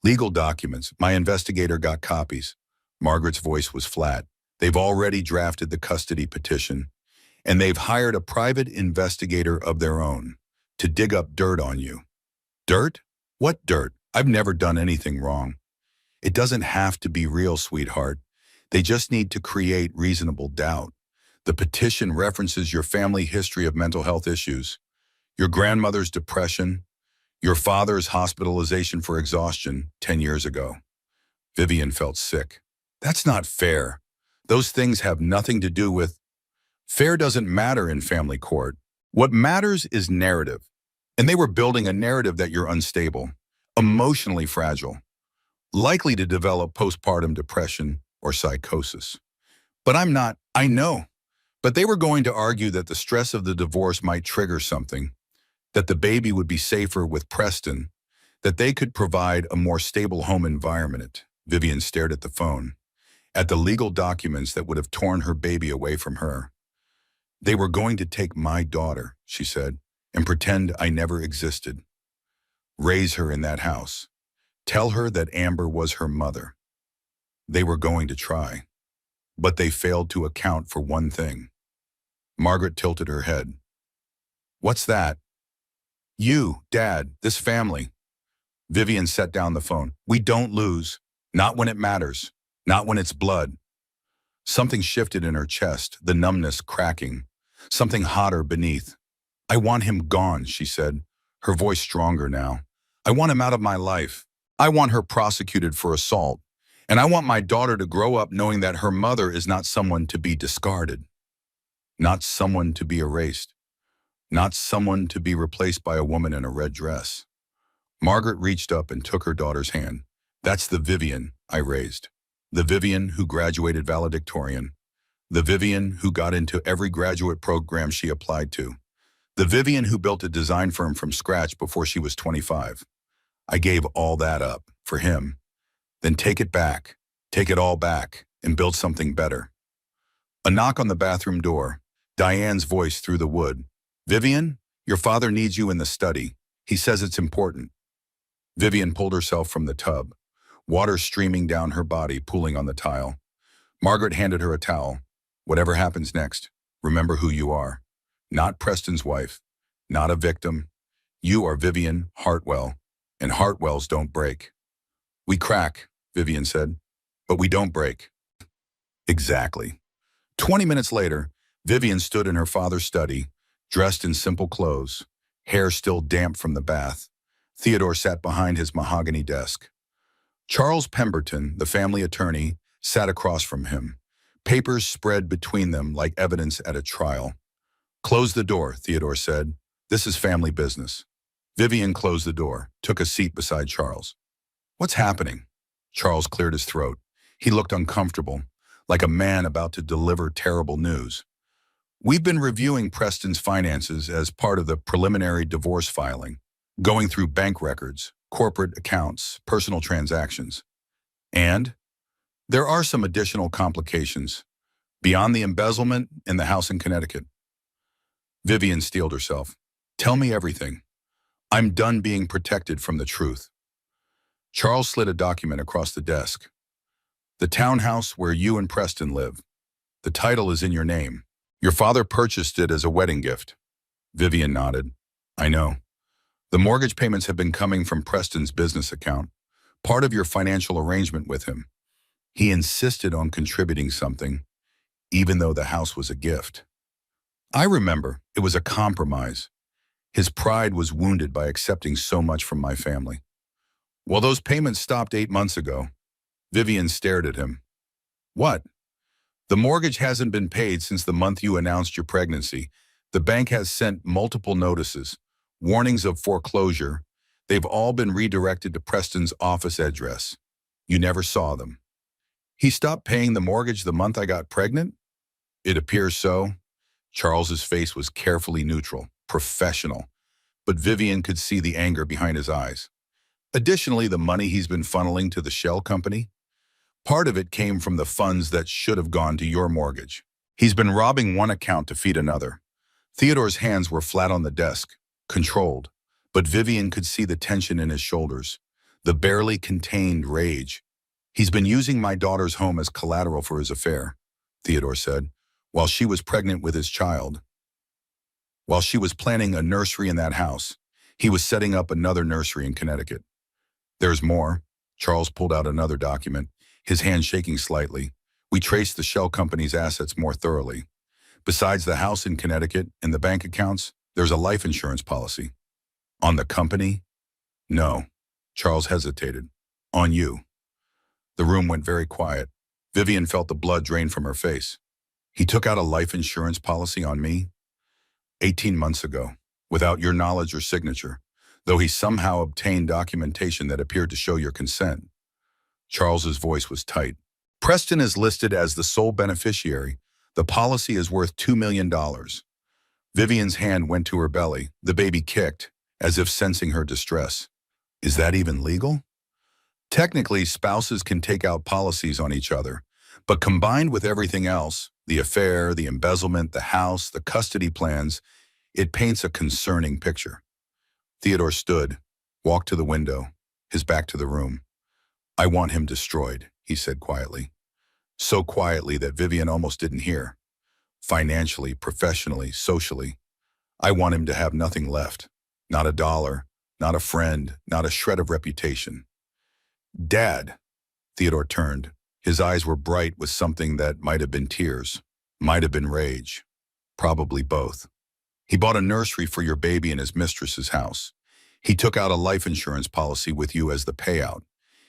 "Legal documents. My investigator got copies." Margaret's voice was flat. "They've already drafted the custody petition, and they've hired a private investigator of their own to dig up dirt on you." "Dirt? What dirt? I've never done anything wrong." "It doesn't have to be real, sweetheart. They just need to create reasonable doubt. The petition references your family history of mental health issues, your grandmother's depression, your father's hospitalization for exhaustion 10 years ago." Vivian felt sick. "That's not fair. Those things have nothing to do with—" "Fair doesn't matter in family court. What matters is narrative. And they were building a narrative that you're unstable, emotionally fragile, likely to develop postpartum depression or psychosis." "But I'm not—" "I know. But they were going to argue that the stress of the divorce might trigger something, that the baby would be safer with Preston, that they could provide a more stable home environment." Vivian stared at the phone, at the legal documents that would have torn her baby away from her. "They were going to take my daughter," she said, "and pretend I never existed. Raise her in that house. Tell her that Amber was her mother. They were going to try. But they failed to account for one thing." Margaret tilted her head. "What's that?" You, Dad, this family. Vivian set down the phone. We don't lose. Not when it matters. Not when it's blood. Something shifted in her chest, the numbness cracking. Something hotter beneath. I want him gone, she said, her voice stronger now. I want him out of my life. I want her prosecuted for assault. And I want my daughter to grow up knowing that her mother is not someone to be discarded. Not someone to be erased. Not someone to be replaced by a woman in a red dress. Margaret reached up and took her daughter's hand. That's the Vivian, I raised. The Vivian who graduated valedictorian. The Vivian who got into every graduate program she applied to. The Vivian who built a design firm from scratch before she was 25. I gave all that up for him. Then take it back, take it all back, and build something better. A knock on the bathroom door. Diane's voice through the wood. Vivian, your father needs you in the study. He says it's important. Vivian pulled herself from the tub, water streaming down her body, pooling on the tile. Margaret handed her a towel. Whatever happens next, remember who you are. Not Preston's wife, not a victim. You are Vivian Hartwell, and Hartwells don't break. We crack, Vivian said, but we don't break. Exactly. 20 minutes later, Vivian stood in her father's study, dressed in simple clothes, hair still damp from the bath. Theodore sat behind his mahogany desk. Charles Pemberton, the family attorney, sat across from him, papers spread between them like evidence at a trial. Close the door, Theodore said. This is family business. Vivian closed the door, took a seat beside Charles. What's happening? Charles cleared his throat. He looked uncomfortable, like a man about to deliver terrible news. We've been reviewing Preston's finances as part of the preliminary divorce filing, going through bank records, corporate accounts, personal transactions. And there are some additional complications beyond the embezzlement in the house in Connecticut. Vivian steeled herself. Tell me everything. I'm done being protected from the truth. Charles slid a document across the desk. The townhouse where you and Preston live. The title is in your name. Your father purchased it as a wedding gift. Vivian nodded. I know. The mortgage payments have been coming from Preston's business account, part of your financial arrangement with him. He insisted on contributing something, even though the house was a gift. I remember it was a compromise. His pride was wounded by accepting so much from my family. Well, those payments stopped 8 months ago. Vivian stared at him. What? The mortgage hasn't been paid since the month you announced your pregnancy. The bank has sent multiple notices, warnings of foreclosure. They've all been redirected to Preston's office address. You never saw them. He stopped paying the mortgage the month I got pregnant? It appears so. Charles's face was carefully neutral, professional, but Vivian could see the anger behind his eyes. Additionally, the money he's been funneling to the shell company, part of it came from the funds that should have gone to your mortgage. He's been robbing one account to feed another. Theodore's hands were flat on the desk, controlled, but Vivian could see the tension in his shoulders, the barely contained rage. He's been using my daughter's home as collateral for his affair, Theodore said, while she was pregnant with his child. While she was planning a nursery in that house, he was setting up another nursery in Connecticut. There's more. Charles pulled out another document, his hand shaking slightly. We traced the shell company's assets more thoroughly. Besides the house in Connecticut and the bank accounts, there's a life insurance policy. On the company? No. Charles hesitated. On you. The room went very quiet. Vivian felt the blood drain from her face. He took out a life insurance policy on me? 18 months ago, without your knowledge or signature, though he somehow obtained documentation that appeared to show your consent. Charles's voice was tight. Preston is listed as the sole beneficiary. The policy is worth $2 million. Vivian's hand went to her belly. The baby kicked, as if sensing her distress. Is that even legal? Technically, spouses can take out policies on each other, but combined with everything else, the affair, the embezzlement, the house, the custody plans, it paints a concerning picture. Theodore stood, walked to the window, his back to the room. I want him destroyed, he said quietly. So quietly that Vivian almost didn't hear. Financially, professionally, socially. I want him to have nothing left. Not a dollar, not a friend, not a shred of reputation. Dad, Theodore turned. His eyes were bright with something that might have been tears, might have been rage, probably both. He bought a nursery for your baby in his mistress's house. He took out a life insurance policy with you as the payout.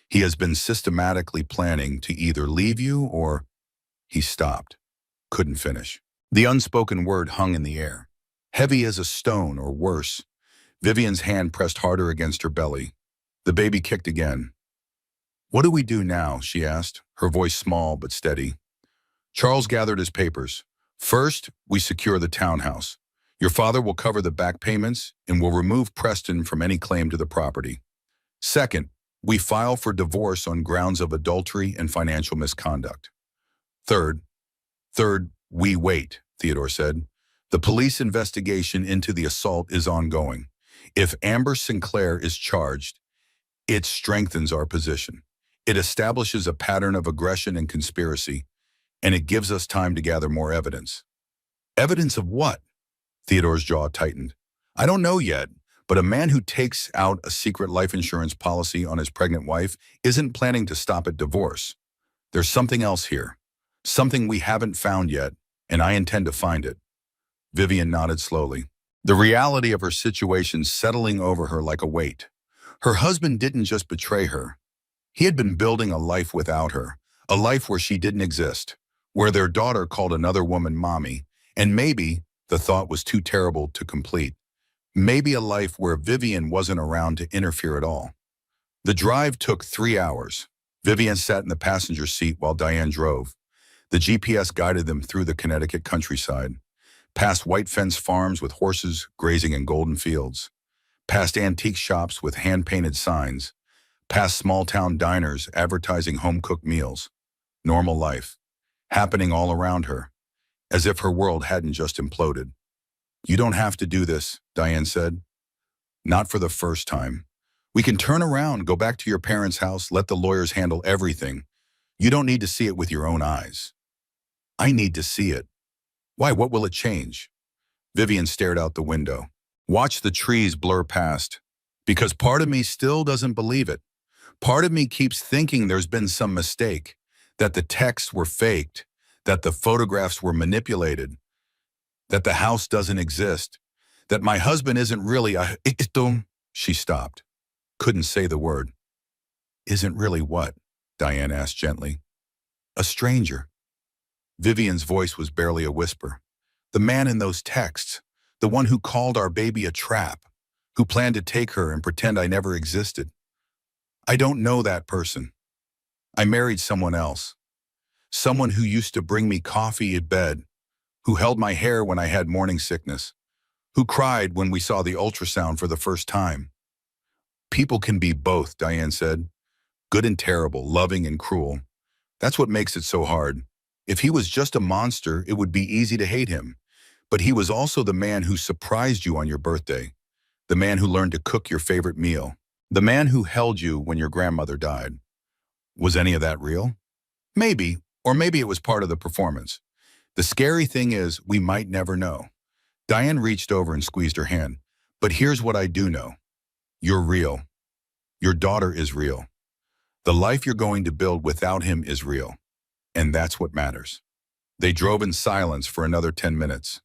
He has been systematically planning to either leave you or... He stopped, couldn't finish. The unspoken word hung in the air, heavy as a stone or worse. Vivian's hand pressed harder against her belly. The baby kicked again. "What do we do now?" she asked, her voice small but steady. Charles gathered his papers. "First, we secure the townhouse. Your father will cover the back payments and will remove Preston from any claim to the property. Second, we file for divorce on grounds of adultery and financial misconduct. Third, we wait," Theodore said. "The police investigation into the assault is ongoing. If Amber Sinclair is charged, it strengthens our position. It establishes a pattern of aggression and conspiracy, and it gives us time to gather more evidence." "Evidence of what?" Theodore's jaw tightened. "I don't know yet, but a man who takes out a secret life insurance policy on his pregnant wife isn't planning to stop at divorce. There's something else here, something we haven't found yet, and I intend to find it." Vivian nodded slowly, the reality of her situation settling over her like a weight. Her husband didn't just betray her. He had been building a life without her, a life where she didn't exist, where their daughter called another woman mommy, and maybe the thought was too terrible to complete. Maybe a life where Vivian wasn't around to interfere at all. The drive took 3 hours. Vivian sat in the passenger seat while Diane drove. The GPS guided them through the Connecticut countryside, past white fence farms with horses grazing in golden fields, past antique shops with hand-painted signs, past small-town diners advertising home-cooked meals. Normal life, happening all around her, as if her world hadn't just imploded. "You don't have to do this," Diane said. "Not for the first time. We can turn around, go back to your parents' house, let the lawyers handle everything. You don't need to see it with your own eyes." "I need to see it." "Why, what will it change?" Vivian stared out the window. "Watch the trees blur past. Because part of me still doesn't believe it. Part of me keeps thinking there's been some mistake, that the texts were faked, that the photographs were manipulated, that the house doesn't exist, that my husband isn't really a... She stopped, couldn't say the word. "Isn't really what?" Diane asked gently. "A stranger." Vivian's voice was barely a whisper. "The man in those texts, the one who called our baby a trap, who planned to take her and pretend I never existed. I don't know that person. I married someone else. Someone who used to bring me coffee at bed, who held my hair when I had morning sickness, who cried when we saw the ultrasound for the first time." "People can be both," Diane said. "Good and terrible, loving and cruel. That's what makes it so hard. If he was just a monster, it would be easy to hate him. But he was also the man who surprised you on your birthday, the man who learned to cook your favorite meal, the man who held you when your grandmother died. Was any of that real? Maybe, or maybe it was part of the performance. The scary thing is, we might never know." Diane reached over and squeezed her hand. "But here's what I do know. You're real. Your daughter is real. The life you're going to build without him is real. And that's what matters." They drove in silence for another 10 minutes.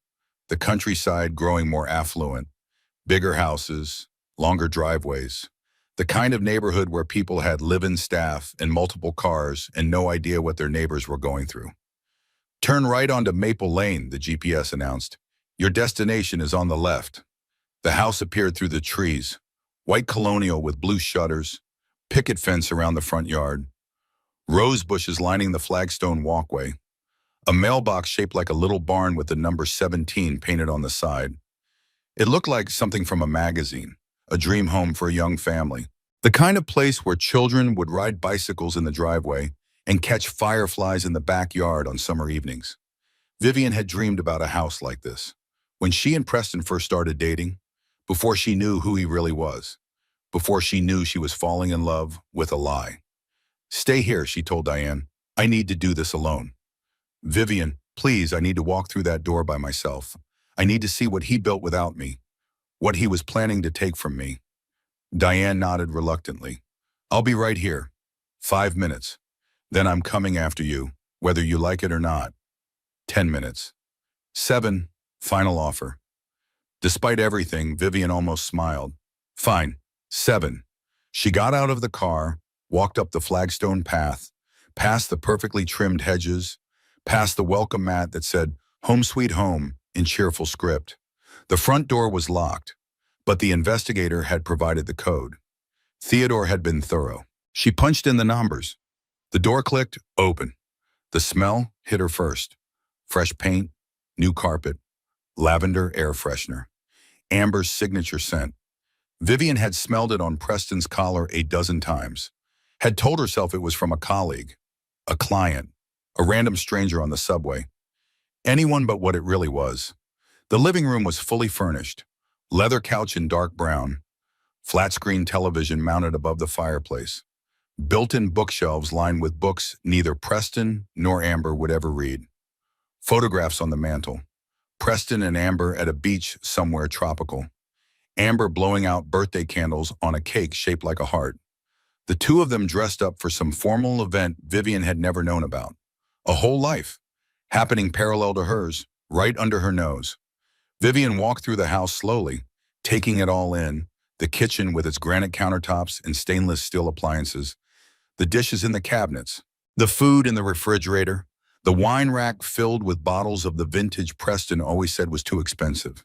The countryside growing more affluent, bigger houses, longer driveways. The kind of neighborhood where people had live-in staff and multiple cars and no idea what their neighbors were going through. "Turn right onto Maple Lane," the GPS announced. "Your destination is on the left." The house appeared through the trees, white colonial with blue shutters, picket fence around the front yard, rose bushes lining the flagstone walkway, a mailbox shaped like a little barn with the number 17 painted on the side. It looked like something from a magazine, a dream home for a young family, the kind of place where children would ride bicycles in the driveway and catch fireflies in the backyard on summer evenings. Vivian had dreamed about a house like this when she and Preston first started dating, before she knew who he really was, before she knew she was falling in love with a lie. "Stay here," she told Diane. "I need to do this alone." "Vivian, please, I need to walk through that door by myself. I need to see what he built without me. what he was planning to take from me. Diane nodded reluctantly. I'll be right here. 5 minutes. Then I'm coming after you, whether you like it or not. 10 minutes. 7. Final offer. Despite everything, Vivian almost smiled. Fine. 7. She got out of the car, walked up the flagstone path, past the perfectly trimmed hedges, past the welcome mat that said, Home Sweet Home, in cheerful script. The front door was locked, but the investigator had provided the code. Theodore had been thorough. She punched in the numbers. The door clicked, open. The smell hit her first. Fresh paint, new carpet, lavender air freshener, Amber's signature scent. Vivian had smelled it on Preston's collar a dozen times, had told herself it was from a colleague, a client, a random stranger on the subway. Anyone but what it really was. The living room was fully furnished, leather couch in dark brown, flat-screen television mounted above the fireplace, built-in bookshelves lined with books neither Preston nor Amber would ever read. Photographs on the mantel. Preston and Amber at a beach somewhere tropical. Amber blowing out birthday candles on a cake shaped like a heart. The two of them dressed up for some formal event Vivian had never known about. A whole life, happening parallel to hers, right under her nose. Vivian walked through the house slowly, taking it all in, the kitchen with its granite countertops and stainless steel appliances, the dishes in the cabinets, the food in the refrigerator, the wine rack filled with bottles of the vintage Preston always said was too expensive,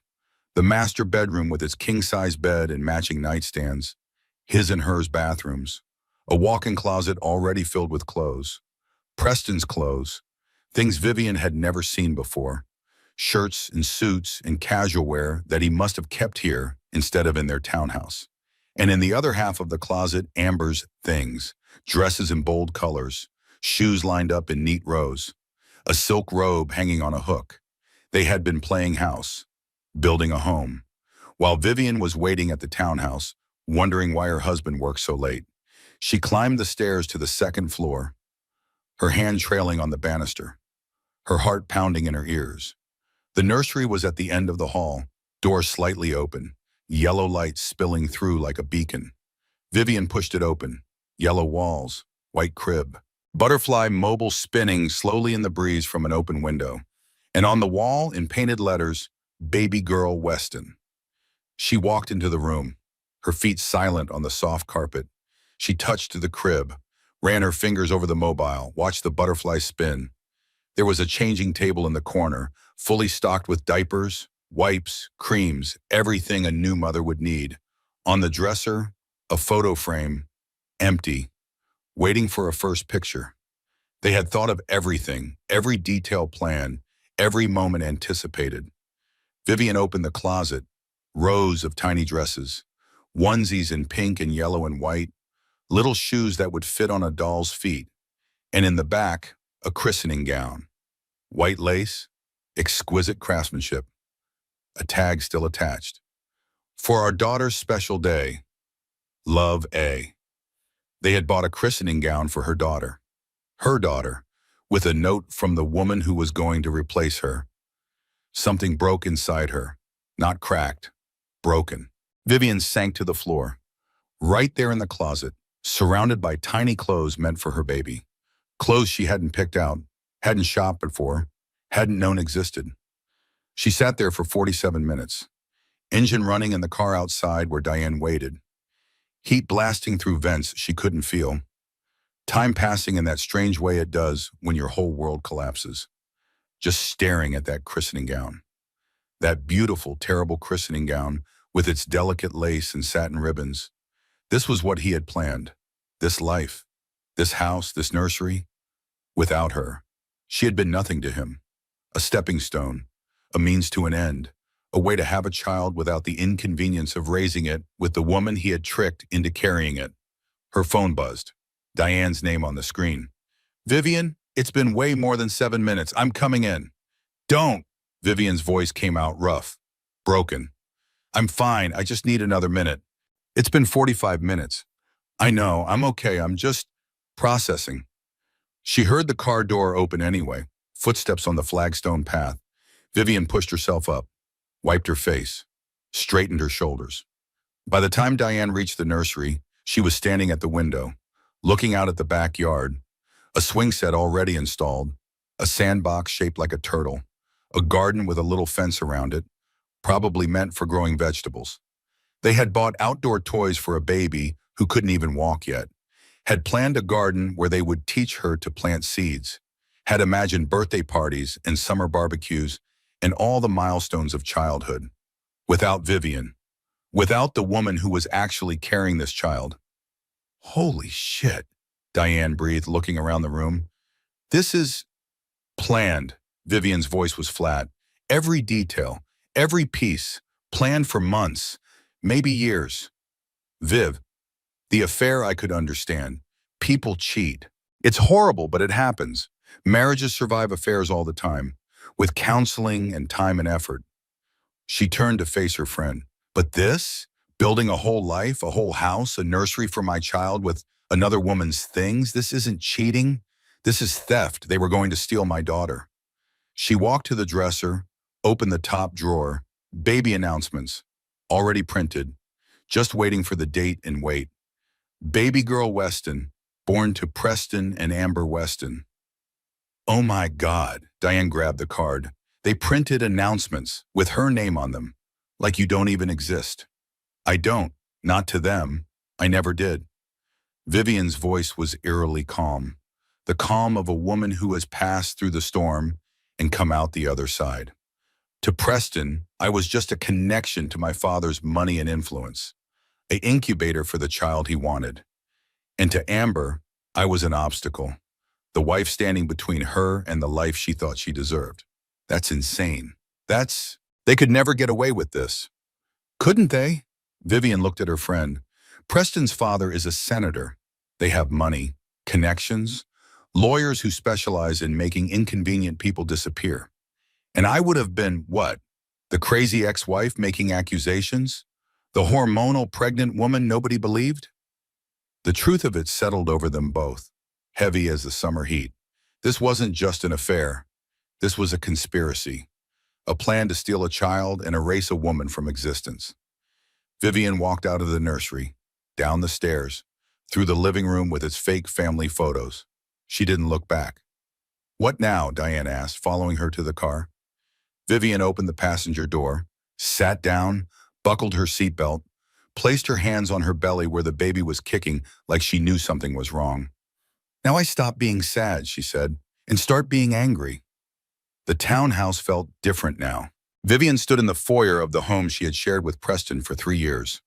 the master bedroom with its king-size bed and matching nightstands, his and hers bathrooms, a walk-in closet already filled with clothes, Preston's clothes, things Vivian had never seen before, shirts and suits and casual wear that he must have kept here instead of in their townhouse. And in the other half of the closet, Amber's things, dresses in bold colors, shoes lined up in neat rows, a silk robe hanging on a hook. They had been playing house, building a home, while Vivian was waiting at the townhouse, wondering why her husband worked so late. She climbed the stairs to the second floor, her hand trailing on the banister, her heart pounding in her ears. The nursery was at the end of the hall, door slightly open, yellow light spilling through like a beacon. Vivian pushed it open, yellow walls, white crib, butterfly mobile spinning slowly in the breeze from an open window, and on the wall, in painted letters, Baby Girl Weston. She walked into the room, her feet silent on the soft carpet. She touched the crib, ran her fingers over the mobile, watched the butterfly spin. There was a changing table in the corner, fully stocked with diapers, wipes, creams, everything a new mother would need. On the dresser, a photo frame, empty, waiting for a first picture. They had thought of everything, every detail planned, every moment anticipated. Vivian opened the closet, rows of tiny dresses, onesies in pink and yellow and white, little shoes that would fit on a doll's feet, and in the back, a christening gown. White lace, exquisite craftsmanship, a tag still attached. For our daughter's special day, Love A. They had bought a christening gown for her daughter, with a note from the woman who was going to replace her. Something broke inside her, not cracked, broken. Vivian sank to the floor, right there in the closet, surrounded by tiny clothes meant for her baby. Clothes she hadn't picked out, hadn't shopped before, hadn't known existed. She sat there for 47 minutes, engine running in the car outside where Diane waited, heat blasting through vents she couldn't feel, time passing in that strange way it does when your whole world collapses, just staring at that christening gown. That beautiful, terrible christening gown with its delicate lace and satin ribbons. This was what he had planned, this life, this house, this nursery. Without her, she had been nothing to him, a stepping stone, a means to an end, a way to have a child without the inconvenience of raising it with the woman he had tricked into carrying it. Her phone buzzed, Diane's name on the screen. Vivian, it's been way more than 7 minutes. I'm coming in. Don't! Vivian's voice came out rough, broken. I'm fine. I just need another minute. It's been 45 minutes. I know. I'm okay. I'm just processing. She heard the car door open anyway, footsteps on the flagstone path. Vivian pushed herself up, wiped her face. straightened her shoulders. By the time Diane reached the nursery, she was standing at the window, looking out at the backyard, a swing set already installed, a sandbox shaped like a turtle, a garden with a little fence around it, probably meant for growing vegetables. They had bought outdoor toys for a baby who couldn't even walk yet, had planned a garden where they would teach her to plant seeds, had imagined birthday parties and summer barbecues and all the milestones of childhood. Without Vivian, without the woman who was actually carrying this child. Holy shit, Diane breathed, looking around the room. This is planned. Vivian's voice was flat. Every detail, every piece, planned for months, maybe years. Viv, the affair I could understand. People cheat. It's horrible, but it happens. Marriages survive affairs all the time, with counseling and time and effort. She turned to face her friend. But this? Building a whole life, a whole house, a nursery for my child with another woman's things? This isn't cheating. This is theft. They were going to steal my daughter. She walked to the dresser, opened the top drawer. Baby announcements, already printed, just waiting for the date and weight. Baby girl Weston, born to Preston and Amber Weston. Oh my God, Diane grabbed the card. They printed announcements with her name on them, like you don't even exist. I don't, not to them. I never did. Vivian's voice was eerily calm, the calm of a woman who has passed through the storm and come out the other side. To Preston, I was just a connection to my father's money and influence, an incubator for the child he wanted. And to Amber, I was an obstacle, the wife standing between her and the life she thought she deserved. That's insane. They could never get away with this. Couldn't they? Vivian looked at her friend. Preston's father is a senator. They have money, connections, lawyers who specialize in making inconvenient people disappear. And I would have been, what? The crazy ex-wife making accusations? The hormonal pregnant woman nobody believed? The truth of it settled over them both, heavy as the summer heat. This wasn't just an affair. This was a conspiracy, a plan to steal a child and erase a woman from existence. Vivian walked out of the nursery, down the stairs, through the living room with its fake family photos. She didn't look back. What now? Diane asked, following her to the car. Vivian opened the passenger door, sat down, buckled her seatbelt, placed her hands on her belly where the baby was kicking like she knew something was wrong. Now I stop being sad, she said, and start being angry. The townhouse felt different now. Vivian stood in the foyer of the home she had shared with Preston for 3 years.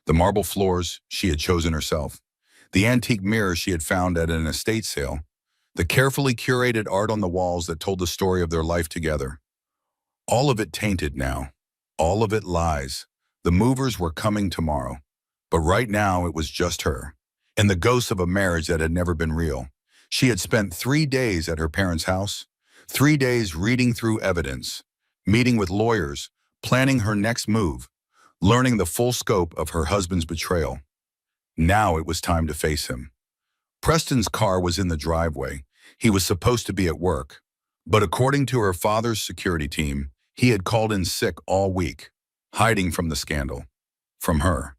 The marble floors she had chosen herself, the antique mirror she had found at an estate sale, the carefully curated art on the walls that told the story of their life together. All of it tainted now. All of it lies. The movers were coming tomorrow. But right now it was just her, and the ghost of a marriage that had never been real. She had spent 3 days at her parents' house, 3 days reading through evidence, meeting with lawyers, planning her next move, learning the full scope of her husband's betrayal. Now it was time to face him. Preston's car was in the driveway. He was supposed to be at work. But according to her father's security team, he had called in sick all week, hiding from the scandal. From her.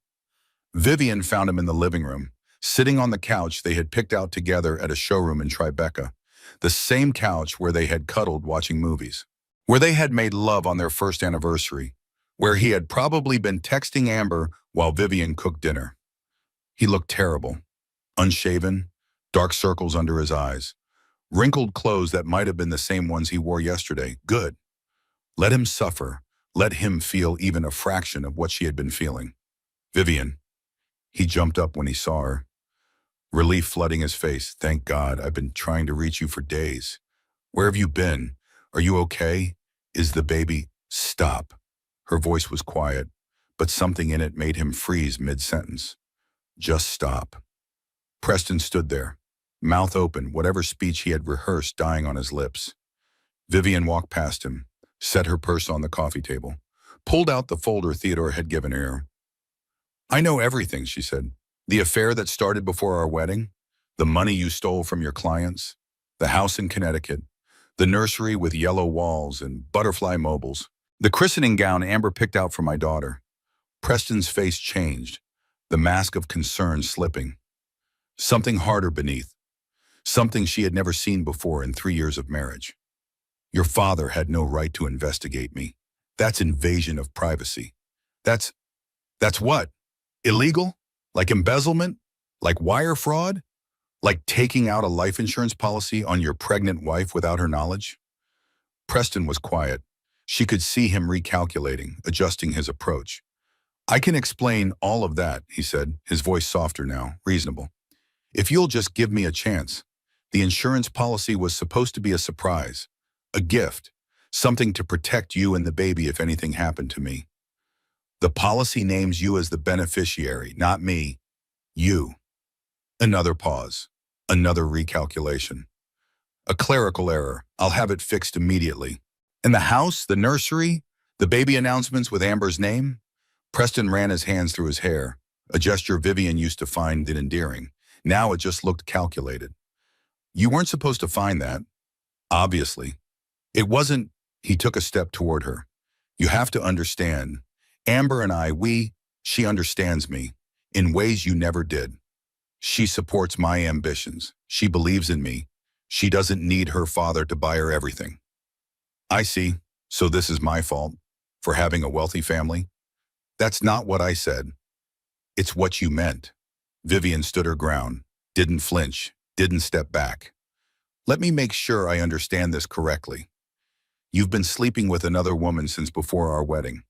Vivian found him in the living room, sitting on the couch they had picked out together at a showroom in Tribeca, the same couch where they had cuddled watching movies, where they had made love on their first anniversary, where he had probably been texting Amber while Vivian cooked dinner. He looked terrible, unshaven, dark circles under his eyes, wrinkled clothes that might have been the same ones he wore yesterday. Good. Let him suffer. Let him feel even a fraction of what she had been feeling. Vivian. He jumped up when he saw her, relief flooding his face. Thank God, I've been trying to reach you for days. Where have you been? Are you okay? Is the baby? Stop. Her voice was quiet, but something in it made him freeze mid-sentence. Just stop. Preston stood there, mouth open, whatever speech he had rehearsed dying on his lips. Vivian walked past him, set her purse on the coffee table, pulled out the folder Theodore had given her. I know everything, she said. The affair that started before our wedding, the money you stole from your clients, the house in Connecticut, the nursery with yellow walls and butterfly mobiles, the christening gown Amber picked out for my daughter. Preston's face changed, the mask of concern slipping. Something harder beneath, something she had never seen before in 3 years of marriage. Your father had no right to investigate me. That's invasion of privacy. That's, that's what? Illegal? Like embezzlement? Like wire fraud? Like taking out a life insurance policy on your pregnant wife without her knowledge? Preston was quiet. She could see him recalculating, adjusting his approach. I can explain all of that, he said, his voice softer now, reasonable. If you'll just give me a chance. The insurance policy was supposed to be a surprise, a gift, something to protect you and the baby if anything happened to me. The policy names you as the beneficiary, not me. You. Another pause. Another recalculation. A clerical error. I'll have it fixed immediately. In the house, the nursery, the baby announcements with Amber's name? Preston ran his hands through his hair, a gesture Vivian used to find endearing. Now it just looked calculated. You weren't supposed to find that. Obviously. It wasn't. He took a step toward her. You have to understand. Amber and she understands me in ways you never did. She supports my ambitions. She believes in me. She doesn't need her father to buy her everything. I see. So this is my fault for having a wealthy family? That's not what I said. It's what you meant. Vivian stood her ground, didn't flinch, didn't step back. Let me make sure I understand this correctly. You've been sleeping with another woman since before our wedding.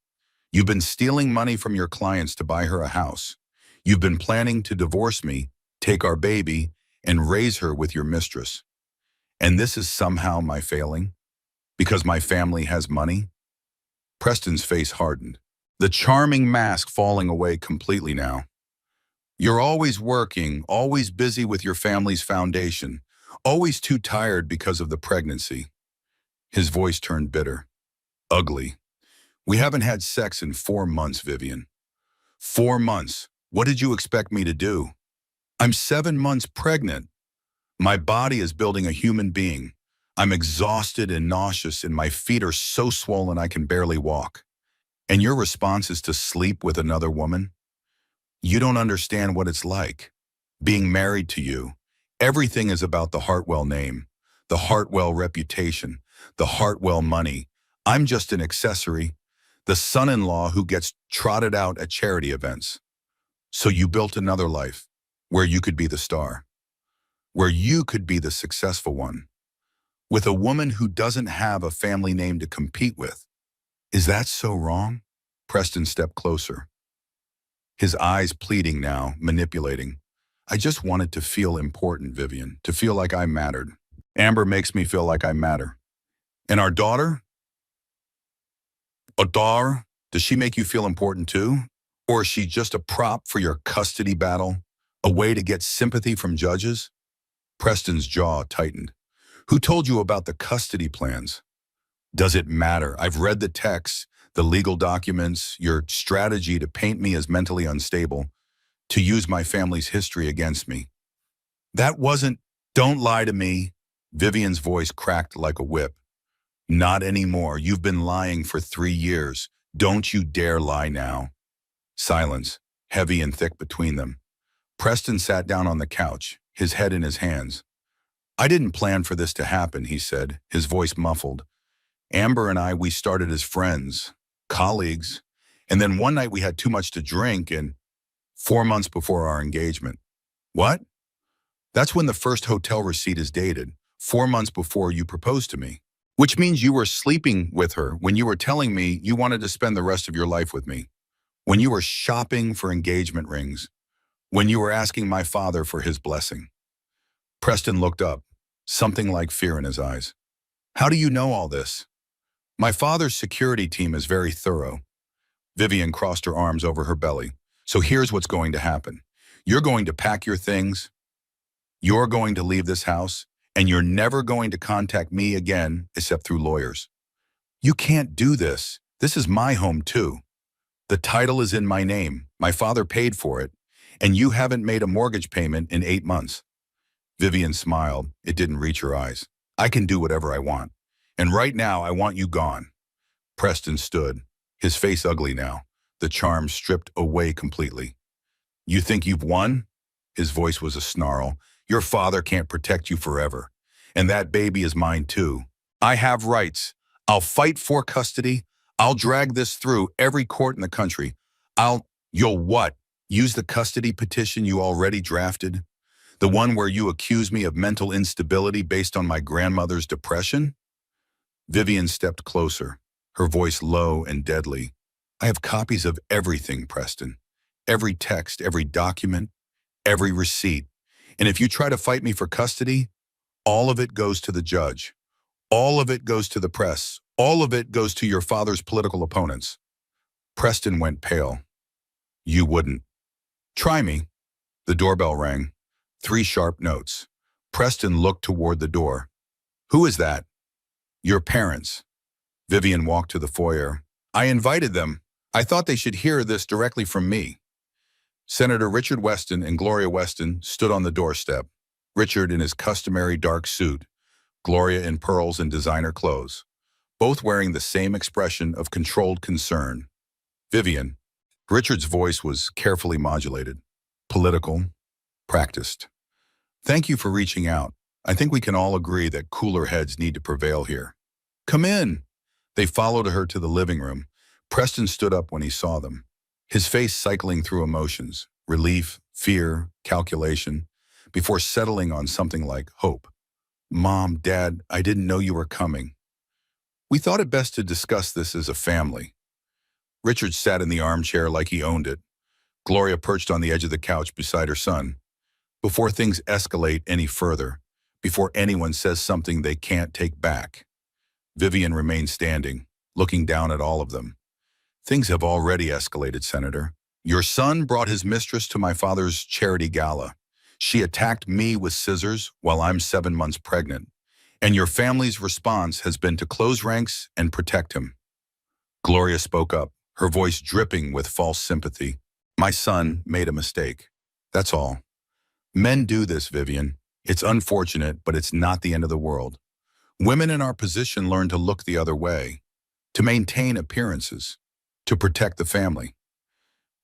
You've been stealing money from your clients to buy her a house. You've been planning to divorce me, take our baby, and raise her with your mistress. And this is somehow my failing? Because my family has money? Preston's face hardened, the charming mask falling away completely now. You're always working, always busy with your family's foundation, always too tired because of the pregnancy. His voice turned bitter, ugly. We haven't had sex in 4 months, Vivian. 4 months. What did you expect me to do? I'm 7 months pregnant. My body is building a human being. I'm exhausted and nauseous and my feet are so swollen I can barely walk. And your response is to sleep with another woman? You don't understand what it's like. Being married to you. Everything is about the Hartwell name, the Hartwell reputation, the Hartwell money. I'm just an accessory, the son-in-law who gets trotted out at charity events. So you built another life where you could be the star, where you could be the successful one, with a woman who doesn't have a family name to compete with. Is that so wrong? Preston stepped closer, his eyes pleading now, manipulating. I just wanted to feel important, Vivian, to feel like I mattered. Amber makes me feel like I matter. And our daughter? Adar, does she make you feel important too? Or is she just a prop for your custody battle? A way to get sympathy from judges? Preston's jaw tightened. Who told you about the custody plans? Does it matter? I've read the texts, the legal documents, your strategy to paint me as mentally unstable, to use my family's history against me. That wasn't, don't lie to me. Vivian's voice cracked like a whip. Not anymore. You've been lying for 3 years. Don't you dare lie now. Silence, heavy and thick between them. Preston sat down on the couch, his head in his hands. I didn't plan for this to happen, he said, his voice muffled. Amber and we started as friends, colleagues, and then one night we had too much to drink and 4 months before our engagement. What? That's when the first hotel receipt is dated, 4 months before you proposed to me. Which means you were sleeping with her when you were telling me you wanted to spend the rest of your life with me. When you were shopping for engagement rings. When you were asking my father for his blessing. Preston looked up, something like fear in his eyes. How do you know all this? My father's security team is very thorough. Vivian crossed her arms over her belly. So here's what's going to happen. You're going to pack your things. You're going to leave this house. And you're never going to contact me again except through lawyers. You can't do this. This is my home too. The title is in my name. My father paid for it. And you haven't made a mortgage payment in 8 months. Vivian smiled. It didn't reach her eyes. I can do whatever I want. And right now, I want you gone. Preston stood, his face ugly now, the charm stripped away completely. You think you've won? His voice was a snarl. Your father can't protect you forever. And that baby is mine too. I have rights. I'll fight for custody. I'll drag this through every court in the country. You'll what? Use the custody petition you already drafted? The one where you accuse me of mental instability based on my grandmother's depression? Vivian stepped closer, her voice low and deadly. I have copies of everything, Preston. Every text, every document, every receipt. And if you try to fight me for custody, all of it goes to the judge. All of it goes to the press. All of it goes to your father's political opponents. Preston went pale. You wouldn't. Try me. The doorbell rang. 3 sharp notes. Preston looked toward the door. Who is that? Your parents. Vivian walked to the foyer. I invited them. I thought they should hear this directly from me. Senator Richard Weston and Gloria Weston stood on the doorstep. Richard in his customary dark suit, Gloria in pearls and designer clothes, both wearing the same expression of controlled concern. Vivian. Richard's voice was carefully modulated, political, practiced. Thank you for reaching out. I think we can all agree that cooler heads need to prevail here. Come in. They followed her to the living room. Preston stood up when he saw them, his face cycling through emotions, relief, fear, calculation, before settling on something like hope. Mom, Dad, I didn't know you were coming. We thought it best to discuss this as a family. Richard sat in the armchair like he owned it. Gloria perched on the edge of the couch beside her son. Before things escalate any further, before anyone says something they can't take back. Vivian remained standing, looking down at all of them. Things have already escalated, Senator. Your son brought his mistress to my father's charity gala. She attacked me with scissors while I'm 7 months pregnant. And your family's response has been to close ranks and protect him. Gloria spoke up, her voice dripping with false sympathy. My son made a mistake. That's all. Men do this, Vivian. It's unfortunate, but it's not the end of the world. Women in our position learn to look the other way, to maintain appearances, to protect the family.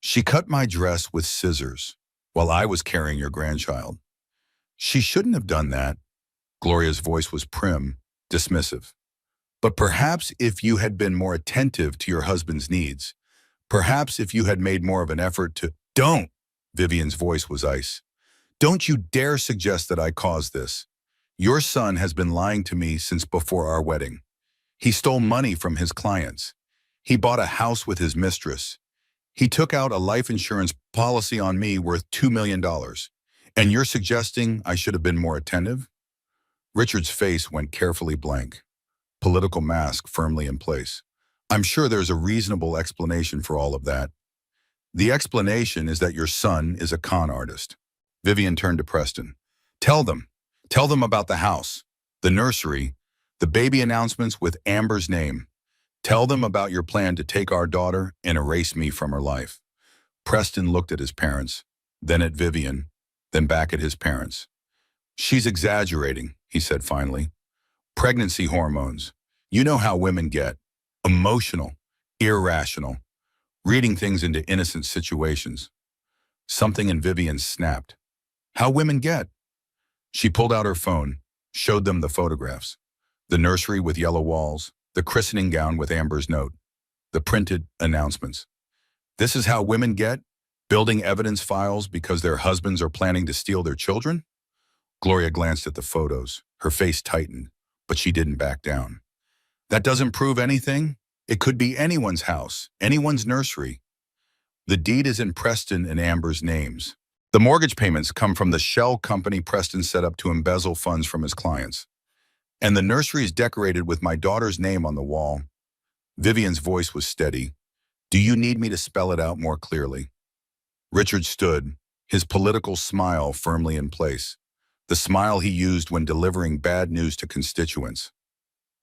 She cut my dress with scissors while I was carrying your grandchild. She shouldn't have done that. Gloria's voice was prim, dismissive. But perhaps if you had been more attentive to your husband's needs, perhaps if you had made more of an effort to— Don't! Vivian's voice was ice. Don't you dare suggest that I caused this. Your son has been lying to me since before our wedding. He stole money from his clients. He bought a house with his mistress. He took out a life insurance policy on me worth $2 million. And you're suggesting I should have been more attentive? Richard's face went carefully blank, political mask firmly in place. I'm sure there's a reasonable explanation for all of that. The explanation is that your son is a con artist. Vivian turned to Preston. Tell them about the house, the nursery, the baby announcements with Amber's name. Tell them about your plan to take our daughter and erase me from her life. Preston looked at his parents, then at Vivian, then back at his parents. She's exaggerating, he said finally. Pregnancy hormones. You know how women get. Emotional, irrational, reading things into innocent situations. Something in Vivian snapped. How women get. She pulled out her phone, showed them the photographs. The nursery with yellow walls, the christening gown with Amber's note, the printed announcements. This is how women get? Building evidence files because their husbands are planning to steal their children? Gloria glanced at the photos. Her face tightened, but she didn't back down. That doesn't prove anything? It could be anyone's house, anyone's nursery. The deed is in Preston and Amber's names. The mortgage payments come from the shell company Preston set up to embezzle funds from his clients. And the nursery is decorated with my daughter's name on the wall. Vivian's voice was steady. Do you need me to spell it out more clearly? Richard stood, his political smile firmly in place, the smile he used when delivering bad news to constituents.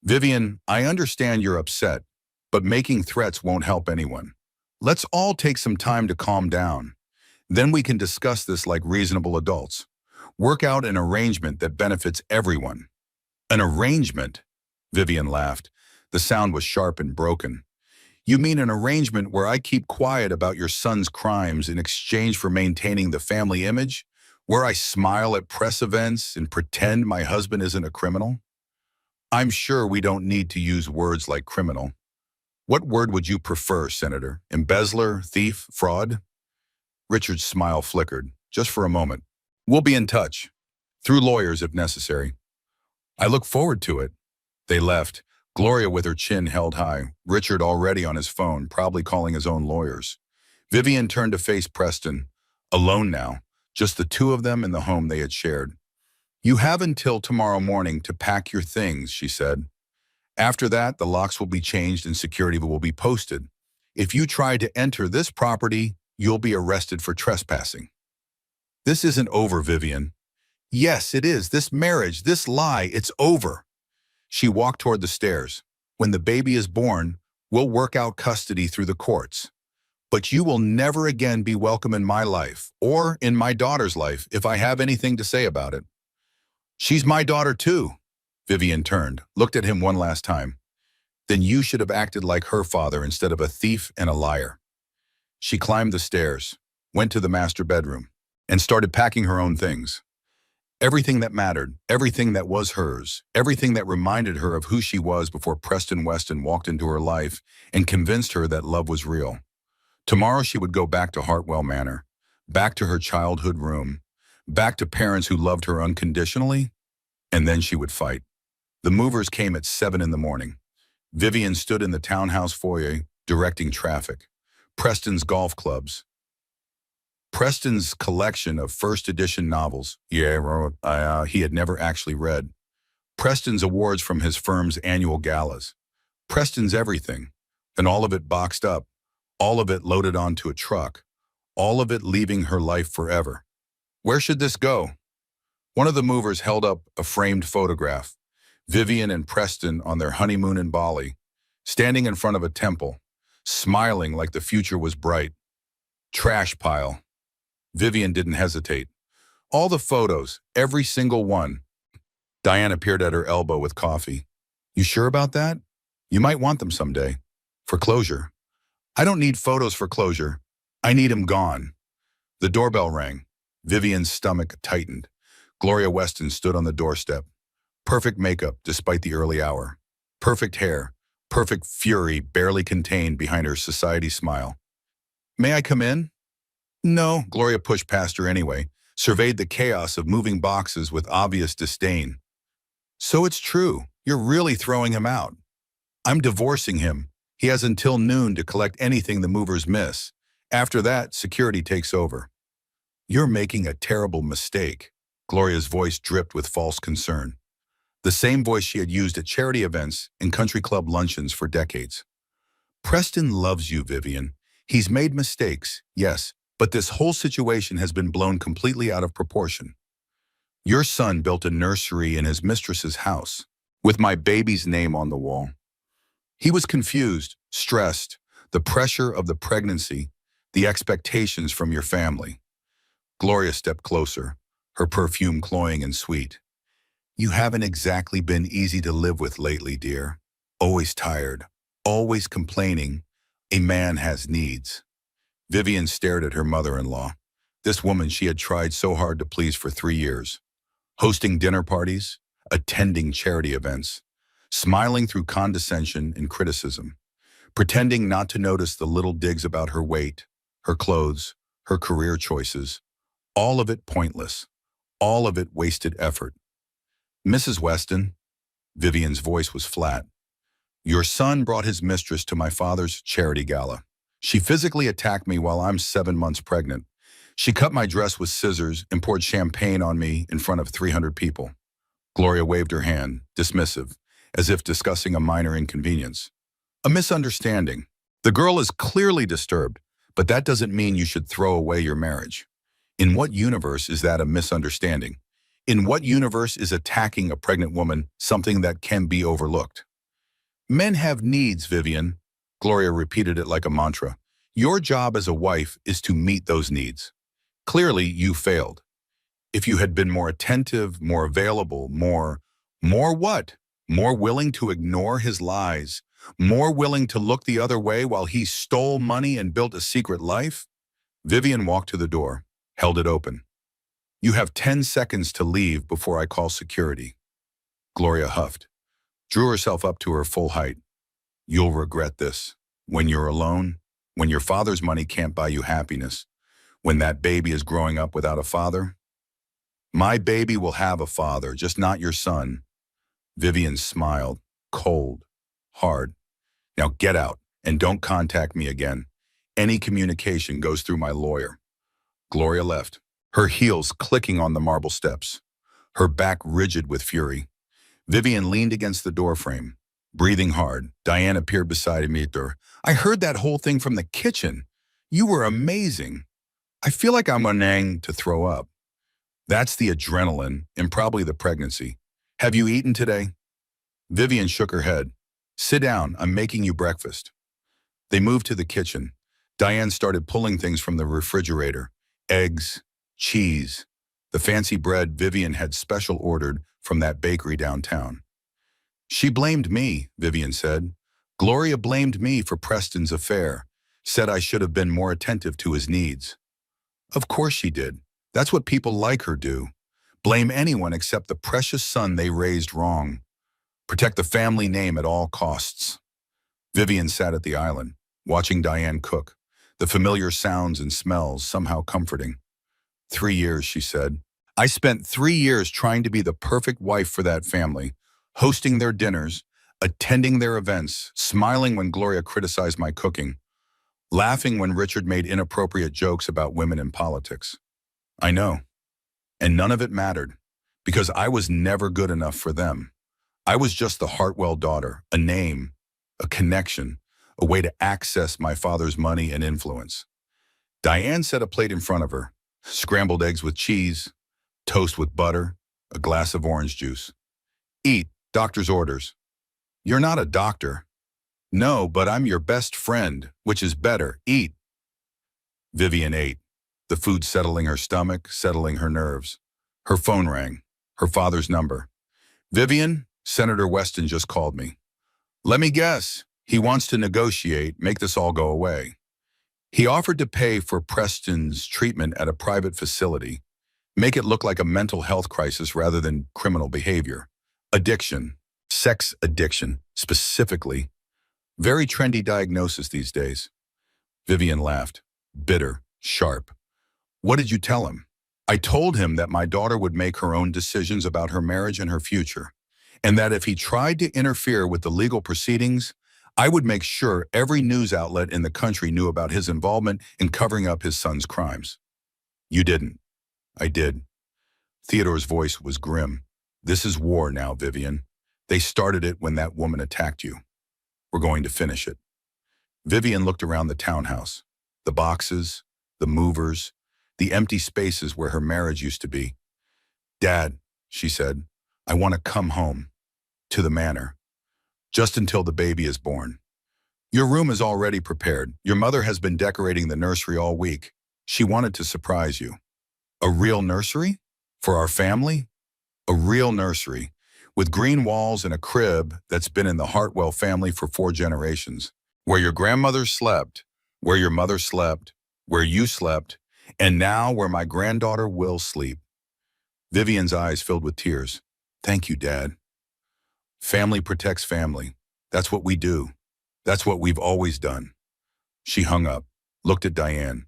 Vivian, I understand you're upset, but making threats won't help anyone. Let's all take some time to calm down. Then we can discuss this like reasonable adults. Work out an arrangement that benefits everyone. An arrangement? Vivian laughed. The sound was sharp and broken. You mean an arrangement where I keep quiet about your son's crimes in exchange for maintaining the family image? Where I smile at press events and pretend my husband isn't a criminal? I'm sure we don't need to use words like criminal. What word would you prefer, Senator? Embezzler, thief, fraud? Richard's smile flickered, just for a moment. We'll be in touch, through lawyers if necessary. I look forward to it. They left, Gloria with her chin held high, Richard already on his phone, probably calling his own lawyers. Vivian turned to face Preston, alone now, just the two of them in the home they had shared. You have until tomorrow morning to pack your things, she said. After that, the locks will be changed and security will be posted. If you try to enter this property, you'll be arrested for trespassing. This isn't over, Vivian. Yes, it is. This marriage, this lie, it's over. She walked toward the stairs. When the baby is born, we'll work out custody through the courts. But you will never again be welcome in my life, or in my daughter's life, if I have anything to say about it. She's my daughter too. Vivian turned, looked at him one last time. Then you should have acted like her father instead of a thief and a liar. She climbed the stairs, went to the master bedroom, and started packing her own things. Everything that mattered, everything that was hers, everything that reminded her of who she was before Preston Weston walked into her life and convinced her that love was real. Tomorrow she would go back to Hartwell Manor, back to her childhood room, back to parents who loved her unconditionally, and then she would fight. The movers came at 7 in the morning. Vivian stood in the townhouse foyer, directing traffic. Preston's golf clubs. Preston's collection of first edition novels, he had never actually read. Preston's awards from his firm's annual galas. Preston's everything, and all of it boxed up, all of it loaded onto a truck, all of it leaving her life forever. Where should this go? One of the movers held up a framed photograph. Vivian and Preston on their honeymoon in Bali, standing in front of a temple, smiling like the future was bright. Trash pile. Vivian didn't hesitate. All the photos, every single one. Diane appeared at her elbow with coffee. You sure about that? You might want them someday. For closure. I don't need photos for closure. I need him gone. The doorbell rang. Vivian's stomach tightened. Gloria Weston stood on the doorstep. Perfect makeup despite the early hour. Perfect hair. Perfect fury barely contained behind her society smile. May I come in? No, Gloria pushed past her anyway, surveyed the chaos of moving boxes with obvious disdain. So it's true. You're really throwing him out. I'm divorcing him. He has until noon to collect anything the movers miss. After that, security takes over. You're making a terrible mistake. Gloria's voice dripped with false concern. The same voice she had used at charity events and country club luncheons for decades. Preston loves you, Vivian. He's made mistakes, yes, but this whole situation has been blown completely out of proportion. Your son built a nursery in his mistress's house, with my baby's name on the wall. He was confused, stressed, the pressure of the pregnancy, the expectations from your family. Gloria stepped closer, her perfume cloying and sweet. You haven't exactly been easy to live with lately, dear. Always tired, always complaining. A man has needs. Vivian stared at her mother-in-law. This woman she had tried so hard to please for 3 years. Hosting dinner parties, attending charity events, smiling through condescension and criticism, pretending not to notice the little digs about her weight, her clothes, her career choices. All of it pointless. All of it wasted effort. Mrs. Weston, Vivian's voice was flat. Your son brought his mistress to my father's charity gala. She physically attacked me while I'm 7 months pregnant. She cut my dress with scissors and poured champagne on me in front of 300 people. Gloria waved her hand, dismissive, as if discussing a minor inconvenience. A misunderstanding. The girl is clearly disturbed, but that doesn't mean you should throw away your marriage. In what universe is that a misunderstanding? In what universe is attacking a pregnant woman something that can be overlooked? Men have needs, Vivian. Gloria repeated it like a mantra. Your job as a wife is to meet those needs. Clearly, you failed. If you had been more attentive, more available, more what? more willing to ignore his lies, more willing to look the other way while he stole money and built a secret life? Vivian walked to the door, held it open. You have 10 seconds to leave before I call security. Gloria huffed, drew herself up to her full height. You'll regret this. When you're alone, when your father's money can't buy you happiness, when that baby is growing up without a father. My baby will have a father, just not your son. Vivian smiled, cold, hard. Now get out and don't contact me again. Any communication goes through my lawyer. Gloria left, her heels clicking on the marble steps, her back rigid with fury. Vivian leaned against the doorframe, breathing hard. Diane appeared beside me. I heard that whole thing from the kitchen. You were amazing. I feel like I'm unang to throw up. That's the adrenaline and probably the pregnancy. Have you eaten today? Vivian shook her head. Sit down, I'm making you breakfast. They moved to the kitchen. Diane started pulling things from the refrigerator. Eggs, cheese, the fancy bread Vivian had special ordered from that bakery downtown. She blamed me, Vivian said. Gloria blamed me for Preston's affair, said I should have been more attentive to his needs. Of course she did. That's what people like her do. Blame anyone except the precious son they raised wrong. Protect the family name at all costs. Vivian sat at the island, watching Diane cook, the familiar sounds and smells somehow comforting. 3 years, she said. I spent 3 years trying to be the perfect wife for that family, hosting their dinners, attending their events, smiling when Gloria criticized my cooking, laughing when Richard made inappropriate jokes about women in politics. I know. And none of it mattered, because I was never good enough for them. I was just the Hartwell daughter, a name, a connection, a way to access my father's money and influence. Diane set a plate in front of her, scrambled eggs with cheese, toast with butter, a glass of orange juice. Eat, doctor's orders. You're not a doctor. No, but I'm your best friend, which is better. Eat. Vivian ate, the food settling her stomach, settling her nerves. Her phone rang, her father's number. Vivian, Senator Weston just called me. Let me guess, he wants to negotiate, make this all go away. He offered to pay for Preston's treatment at a private facility, make it look like a mental health crisis rather than criminal behavior. Addiction, sex addiction, specifically. Very trendy diagnosis these days. Vivian laughed, bitter, sharp. What did you tell him? I told him that my daughter would make her own decisions about her marriage and her future, and that if he tried to interfere with the legal proceedings, I would make sure every news outlet in the country knew about his involvement in covering up his son's crimes. You didn't. I did. Theodore's voice was grim. This is war now, Vivian. They started it when that woman attacked you. We're going to finish it. Vivian looked around the townhouse, the boxes, the movers, the empty spaces where her marriage used to be. Dad, she said, I want to come home, to the manor, just until the baby is born. Your room is already prepared. Your mother has been decorating the nursery all week. She wanted to surprise you. A real nursery? For our family? A real nursery, with green walls and a crib that's been in the Hartwell family for 4 generations, where your grandmother slept, where your mother slept, where you slept, and now where my granddaughter will sleep. Vivian's eyes filled with tears. Thank you, Dad. Family protects family. That's what we do. That's what we've always done. She hung up, looked at Diane.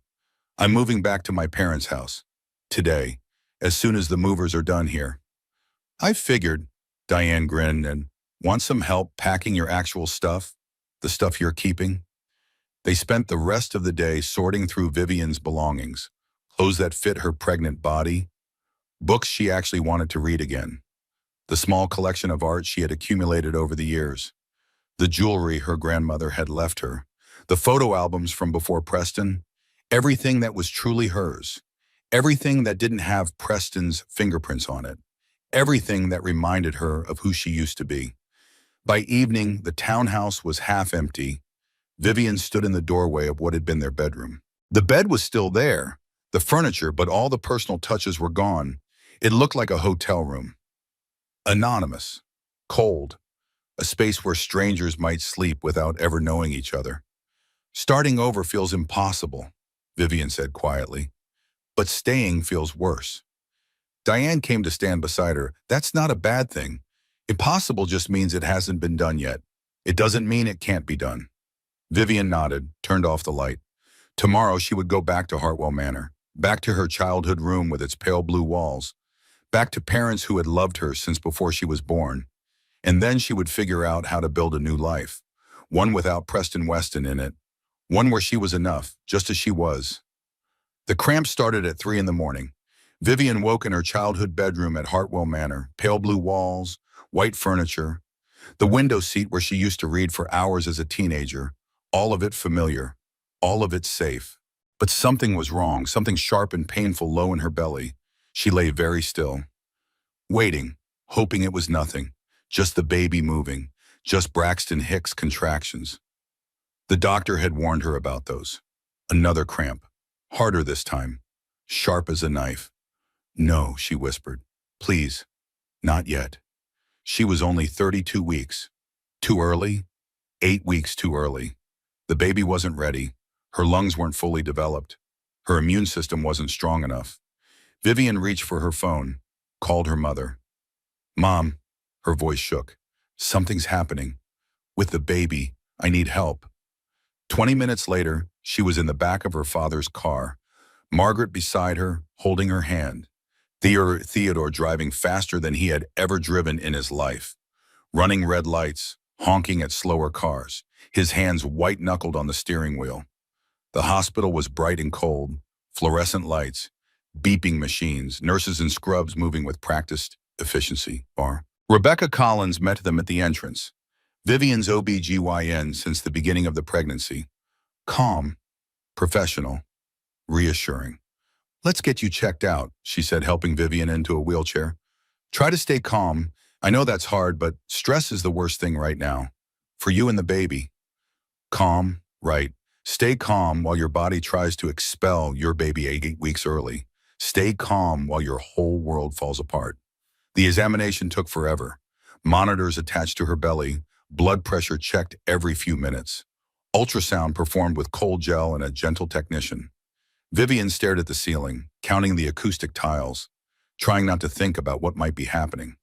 I'm moving back to my parents' house. Today, as soon as the movers are done here. I figured, Diane grinned, and want some help packing your actual stuff? The stuff you're keeping? They spent the rest of the day sorting through Vivian's belongings, clothes that fit her pregnant body, books she actually wanted to read again, the small collection of art she had accumulated over the years, the jewelry her grandmother had left her, the photo albums from before Preston, everything that was truly hers, everything that didn't have Preston's fingerprints on it, everything that reminded her of who she used to be. By evening, the townhouse was half empty. Vivian stood in the doorway of what had been their bedroom. The bed was still there, the furniture, but all the personal touches were gone. It looked like a hotel room. Anonymous, cold, a space where strangers might sleep without ever knowing each other. Starting over feels impossible, Vivian said quietly, but staying feels worse. Diane came to stand beside her. That's not a bad thing. Impossible just means it hasn't been done yet. It doesn't mean it can't be done. Vivian nodded, turned off the light. Tomorrow she would go back to Hartwell Manor, back to her childhood room with its pale blue walls, back to parents who had loved her since before she was born. And then she would figure out how to build a new life, one without Preston Weston in it, one where she was enough, just as she was. The cramps started at 3 in the morning. Vivian woke in her childhood bedroom at Hartwell Manor, pale blue walls, white furniture, the window seat where she used to read for hours as a teenager, all of it familiar, all of it safe. But something was wrong, something sharp and painful low in her belly. She lay very still, waiting, hoping it was nothing, just the baby moving, just Braxton Hicks' contractions. The doctor had warned her about those. Another cramp, harder this time, sharp as a knife. No, she whispered. Please, not yet. She was only 32 weeks. Too early? 8 weeks too early. The baby wasn't ready. Her lungs weren't fully developed. Her immune system wasn't strong enough. Vivian reached for her phone, called her mother. Mom, her voice shook. Something's happening. With the baby, I need help. 20 minutes later, she was in the back of her father's car, Margaret beside her, holding her hand. Theodore driving faster than he had ever driven in his life, running red lights, honking at slower cars, his hands white-knuckled on the steering wheel. The hospital was bright and cold, fluorescent lights, beeping machines, nurses in scrubs moving with practiced efficiency. Rebecca Collins met them at the entrance, Vivian's OB/GYN since the beginning of the pregnancy. Calm, professional, reassuring. Let's get you checked out, she said, helping Vivian into a wheelchair. Try to stay calm. I know that's hard, but stress is the worst thing right now. For you and the baby. Calm, right. Stay calm while your body tries to expel your baby 8 weeks early. Stay calm while your whole world falls apart. The examination took forever. Monitors attached to her belly, blood pressure checked every few minutes. Ultrasound performed with cold gel and a gentle technician. Vivian stared at the ceiling, counting the acoustic tiles, trying not to think about what might be happening,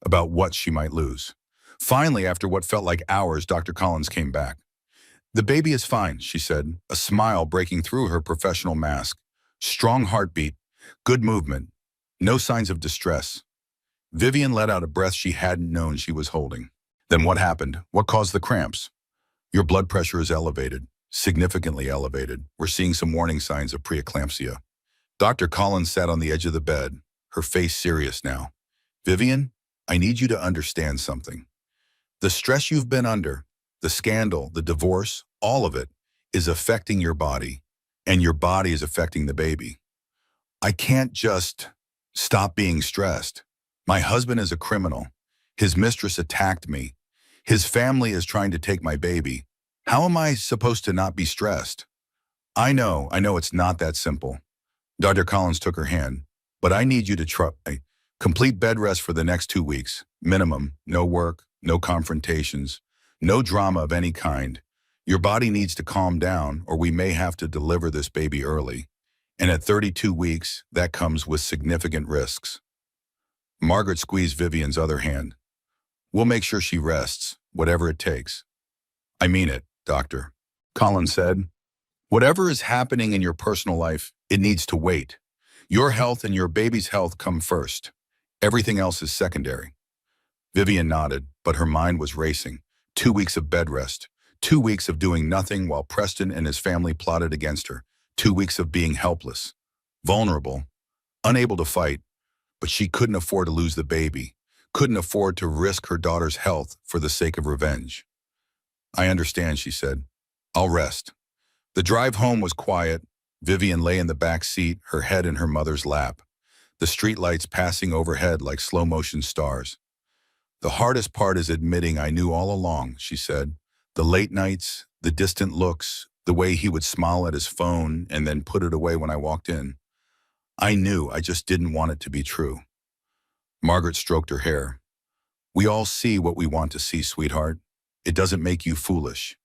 about what she might lose. Finally, after what felt like hours, Dr. Collins came back. The baby is fine, she said, a smile breaking through her professional mask. Strong heartbeat, good movement, no signs of distress. Vivian let out a breath she hadn't known she was holding. Then what happened? What caused the cramps? Your blood pressure is elevated. Significantly elevated. We're seeing some warning signs of preeclampsia. Dr. Collins sat on the edge of the bed, her face serious now. Vivian, I need you to understand something. The stress you've been under, the scandal, the divorce, all of it is affecting your body, and your body is affecting the baby. I can't just stop being stressed. My husband is a criminal. His mistress attacked me. His family is trying to take my baby. How am I supposed to not be stressed? I know it's not that simple. Dr. Collins took her hand, but I need you to try. Complete bed rest for the next 2 weeks. Minimum, no work, no confrontations, no drama of any kind. Your body needs to calm down or we may have to deliver this baby early. And at 32 weeks, that comes with significant risks. Margaret squeezed Vivian's other hand. We'll make sure she rests, whatever it takes. I mean it, Doctor. Collins said. Whatever is happening in your personal life, it needs to wait. Your health and your baby's health come first. Everything else is secondary. Vivian nodded, but her mind was racing. 2 weeks of bed rest. 2 weeks of doing nothing while Preston and his family plotted against her. 2 weeks of being helpless, vulnerable, unable to fight, but she couldn't afford to lose the baby, couldn't afford to risk her daughter's health for the sake of revenge. I understand, she said. I'll rest. The drive home was quiet. Vivian lay in the back seat, her head in her mother's lap, the streetlights passing overhead like slow-motion stars. The hardest part is admitting I knew all along, she said. The late nights, the distant looks, the way he would smile at his phone and then put it away when I walked in. I knew, I just didn't want it to be true. Margaret stroked her hair. We all see what we want to see, sweetheart. It doesn't make you foolish.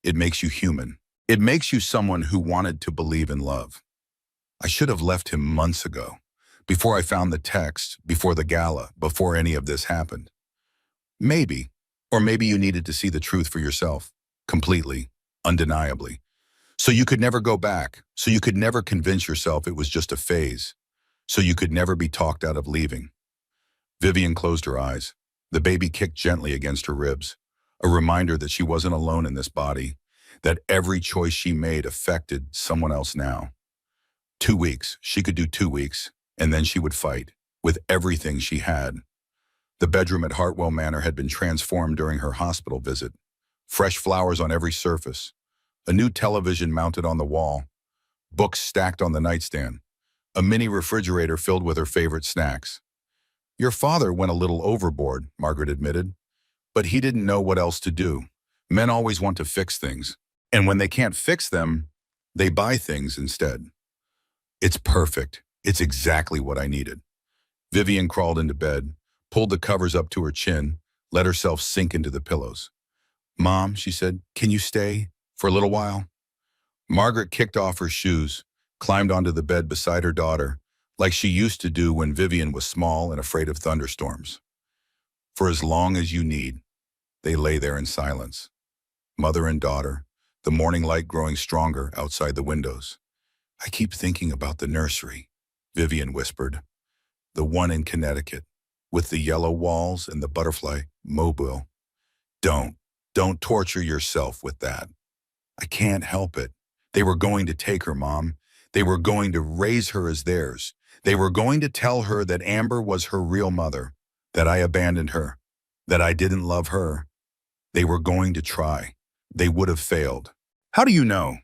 It makes you human. It makes you someone who wanted to believe in love. I should have left him months ago, before I found the text, before the gala, before any of this happened. Maybe, or maybe you needed to see the truth for yourself, completely, undeniably. So you could never go back, so you could never convince yourself it was just a phase, so you could never be talked out of leaving. Vivian closed her eyes. The baby kicked gently against her ribs, a reminder that she wasn't alone in this body, that every choice she made affected someone else now. 2 weeks, she could do 2 weeks, and then she would fight, with everything she had. The bedroom at Hartwell Manor had been transformed during her hospital visit. Fresh flowers on every surface, a new television mounted on the wall, books stacked on the nightstand, a mini refrigerator filled with her favorite snacks. Your father went a little overboard, Margaret admitted, but he didn't know what else to do. Men always want to fix things, and when they can't fix them, they buy things instead. It's perfect. It's exactly what I needed. Vivian crawled into bed, pulled the covers up to her chin, let herself sink into the pillows. Mom, she said, can you stay for a little while? Margaret kicked off her shoes, climbed onto the bed beside her daughter, like she used to do when Vivian was small and afraid of thunderstorms. For as long as you need, they lay there in silence. Mother and daughter, the morning light growing stronger outside the windows. I keep thinking about the nursery, Vivian whispered. The one in Connecticut, with the yellow walls and the butterfly mobile. Don't torture yourself with that. I can't help it. They were going to take her, Mom. They were going to raise her as theirs. They were going to tell her that Amber was her real mother, that I abandoned her, that I didn't love her. They were going to try. They would have failed. How do you know?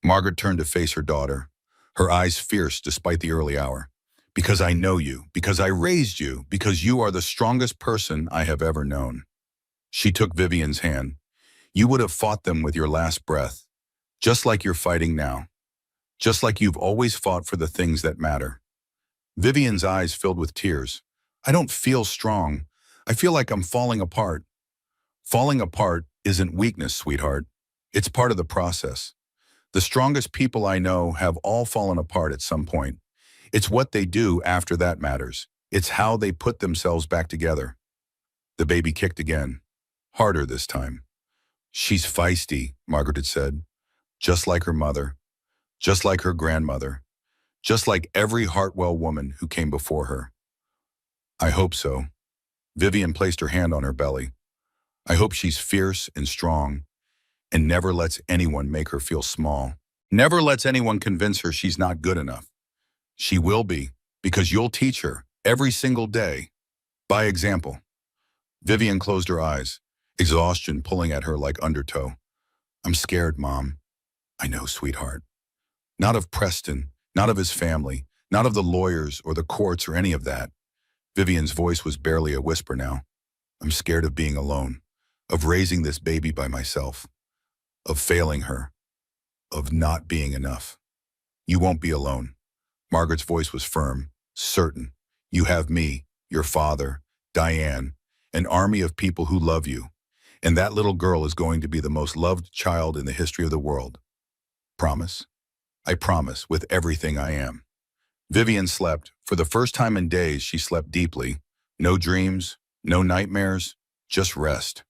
Margaret turned to face her daughter, her eyes fierce despite the early hour. Because I know you, because I raised you, because you are the strongest person I have ever known. She took Vivian's hand. You would have fought them with your last breath, just like you're fighting now, just like you've always fought for the things that matter. Vivian's eyes filled with tears. I don't feel strong. I feel like I'm falling apart. Falling apart isn't weakness, sweetheart. It's part of the process. The strongest people I know have all fallen apart at some point. It's what they do after that matters. It's how they put themselves back together. The baby kicked again, harder this time. She's feisty, Margaret had said, just like her mother, just like her grandmother, just like every Hartwell woman who came before her. I hope so. Vivian placed her hand on her belly. I hope she's fierce and strong and never lets anyone make her feel small. Never lets anyone convince her she's not good enough. She will be, because you'll teach her every single day, by example. Vivian closed her eyes, exhaustion pulling at her like undertow. I'm scared, Mom. I know, sweetheart. Not of Preston, not of his family, not of the lawyers or the courts or any of that. Vivian's voice was barely a whisper now. I'm scared of being alone, of raising this baby by myself, of failing her, of not being enough. You won't be alone. Margaret's voice was firm, certain. You have me, your father, Diane, an army of people who love you. And that little girl is going to be the most loved child in the history of the world. Promise? I promise, with everything I am. Vivian slept. For the first time in days, she slept deeply. No dreams, no nightmares, just rest.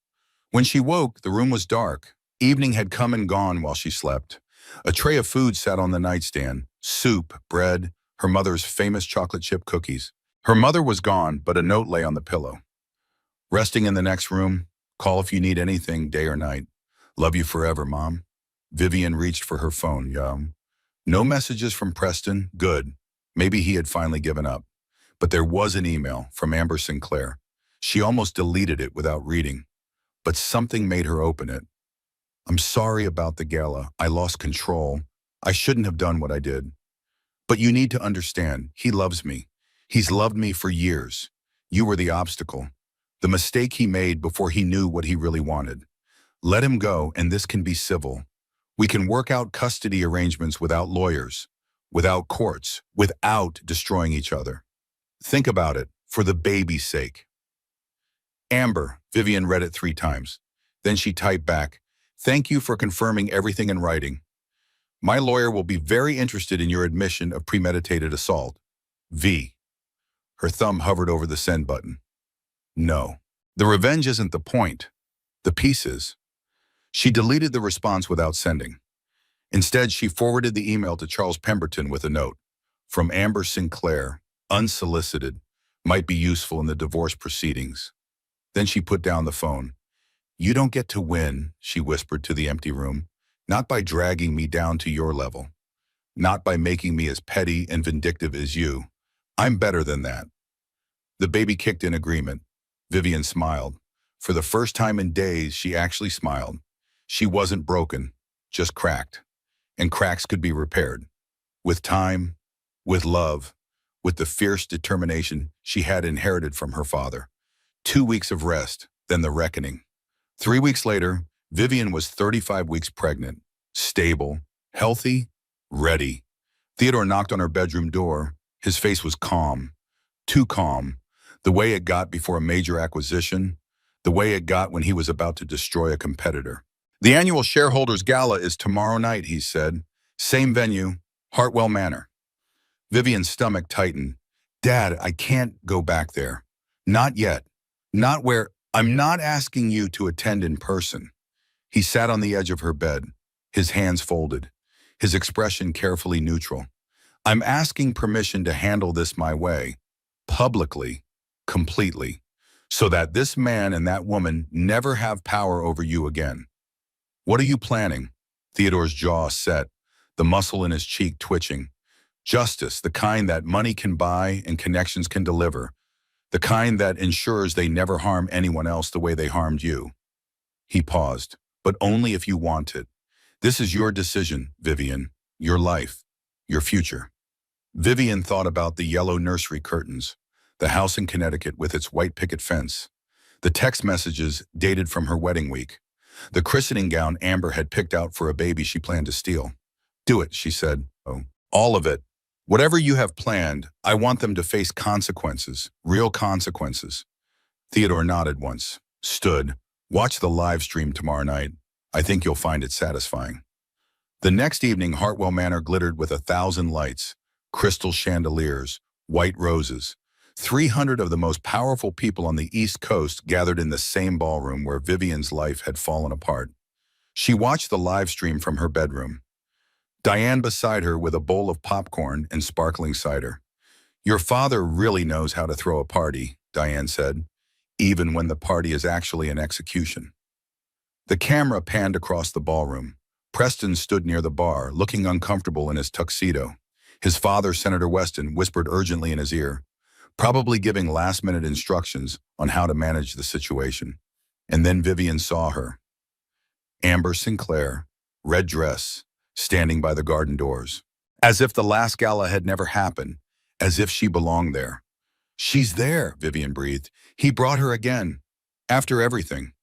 When she woke, the room was dark. Evening had come and gone while she slept. A tray of food sat on the nightstand. Soup, bread, her mother's famous chocolate chip cookies. Her mother was gone, but a note lay on the pillow. Resting in the next room, call if you need anything, day or night. Love you forever, Mom. Vivian reached for her phone, No messages from Preston, good. Maybe he had finally given up. But there was an email from Amber Sinclair. She almost deleted it without reading. But something made her open it. I'm sorry about the gala. I lost control. I shouldn't have done what I did. But you need to understand, he loves me. He's loved me for years. You were the obstacle. The mistake he made before he knew what he really wanted. Let him go, and this can be civil. We can work out custody arrangements without lawyers, without courts, without destroying each other. Think about it, for the baby's sake. Amber, Vivian read it 3 times. Then she typed back, "Thank you for confirming everything in writing. My lawyer will be very interested in your admission of premeditated assault. V." Her thumb hovered over the send button. No. The revenge isn't the point. The piece is. She deleted the response without sending. Instead, she forwarded the email to Charles Pemberton with a note. From Amber Sinclair, unsolicited, might be useful in the divorce proceedings. Then she put down the phone. "You don't get to win," she whispered to the empty room. "Not by dragging me down to your level. Not by making me as petty and vindictive as you. I'm better than that." The baby kicked in agreement. Vivian smiled. For the first time in days, she actually smiled. She wasn't broken, just cracked. And cracks could be repaired. With time, with love, with the fierce determination she had inherited from her father. 2 weeks of rest, then the reckoning. 3 weeks later, Vivian was 35 weeks pregnant, stable, healthy, ready. Theodore knocked on her bedroom door. His face was calm, too calm, the way it got before a major acquisition, the way it got when he was about to destroy a competitor. "The annual shareholders gala is tomorrow night," he said. "Same venue, Hartwell Manor." Vivian's stomach tightened. "Dad, I can't go back there. Not yet. Not where. I'm not asking you to attend in person." He sat on the edge of her bed, his hands folded, his expression carefully neutral. "I'm asking permission to handle this my way, publicly, completely, so that this man and that woman never have power over you again." "What are you planning?" Theodore's jaw set, the muscle in his cheek twitching. "Justice, the kind that money can buy and connections can deliver. The kind that ensures they never harm anyone else the way they harmed you." He paused. "But only if you want it. This is your decision, Vivian. Your life. Your future." Vivian thought about the yellow nursery curtains, the house in Connecticut with its white picket fence, the text messages dated from her wedding week, the christening gown Amber had picked out for a baby she planned to steal. "Do it," she said. "Oh, all of it. Whatever you have planned, I want them to face consequences, real consequences." Theodore nodded once, stood. "Watch the live stream tomorrow night. I think you'll find it satisfying." The next evening, Hartwell Manor glittered with 1,000 lights, crystal chandeliers, white roses. 300 of the most powerful people on the East Coast gathered in the same ballroom where Vivian's life had fallen apart. She watched the live stream from her bedroom. Diane beside her with a bowl of popcorn and sparkling cider. "Your father really knows how to throw a party," Diane said, "even when the party is actually an execution." The camera panned across the ballroom. Preston stood near the bar, looking uncomfortable in his tuxedo. His father, Senator Weston, whispered urgently in his ear, probably giving last-minute instructions on how to manage the situation. And then Vivian saw her. Amber Sinclair, red dress, standing by the garden doors. As if the last gala had never happened, as if she belonged there. "She's there," Vivian breathed. "He brought her again. After everything."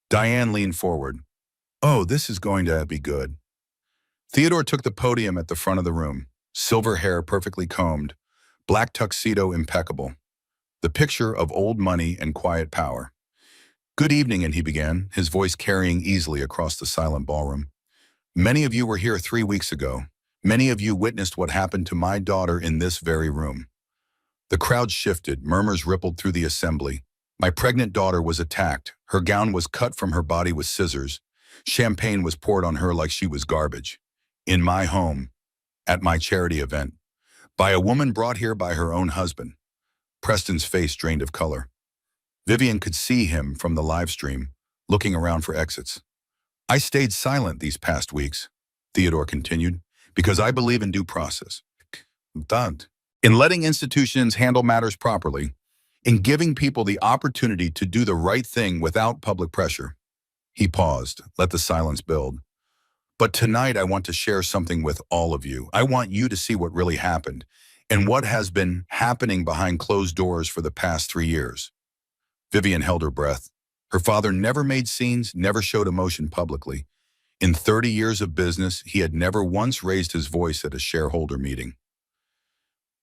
Diane leaned forward. "Oh, this is going to be good." Theodore took the podium at the front of the room, silver hair perfectly combed, black tuxedo impeccable. The picture of old money and quiet power. "Good evening," and he began, his voice carrying easily across the silent ballroom. "Many of you were here 3 weeks ago. Many of you witnessed what happened to my daughter in this very room." The crowd shifted, murmurs rippled through the assembly. "My pregnant daughter was attacked. Her gown was cut from her body with scissors. Champagne was poured on her like she was garbage. In my home, at my charity event, by a woman brought here by her own husband." Preston's face drained of color. Vivian could see him from the live stream, looking around for exits. "I stayed silent these past weeks," Theodore continued, "because I believe in due process. In letting institutions handle matters properly, in giving people the opportunity to do the right thing without public pressure." He paused, let the silence build. "But tonight I want to share something with all of you. I want you to see what really happened and what has been happening behind closed doors for the past 3 years." Vivian held her breath. Her father never made scenes, never showed emotion publicly. In 30 years of business, he had never once raised his voice at a shareholder meeting.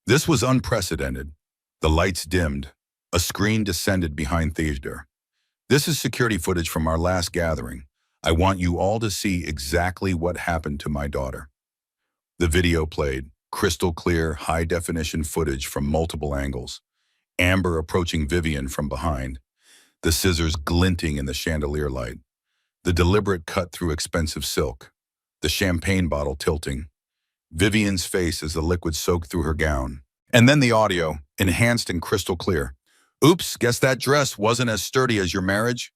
This was unprecedented. The lights dimmed. A screen descended behind Theodore. This is security footage from our last gathering. I want you all to see exactly what happened to my daughter. The video played, crystal clear, high-definition footage from multiple angles. Amber approaching Vivian from behind, the scissors glinting in the chandelier light. The deliberate cut through expensive silk, the champagne bottle tilting. Vivian's face as the liquid soaked through her gown. And then the audio, enhanced and crystal clear. Oops, guess that dress wasn't as sturdy as your marriage?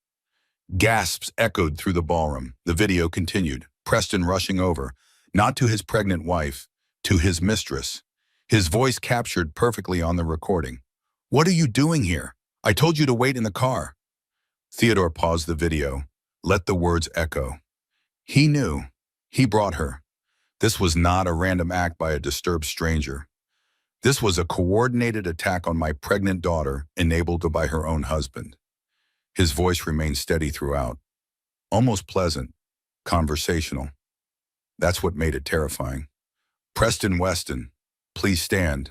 Gasps echoed through the ballroom. The video continued, Preston rushing over, not to his pregnant wife, to his mistress. His voice captured perfectly on the recording. What are you doing here? I told you to wait in the car. Theodore paused the video, let the words echo. He knew. He brought her. This was not a random act by a disturbed stranger. This was a coordinated attack on my pregnant daughter, enabled by her own husband. His voice remained steady throughout, almost pleasant, conversational. That's what made it terrifying. Preston Weston, please stand.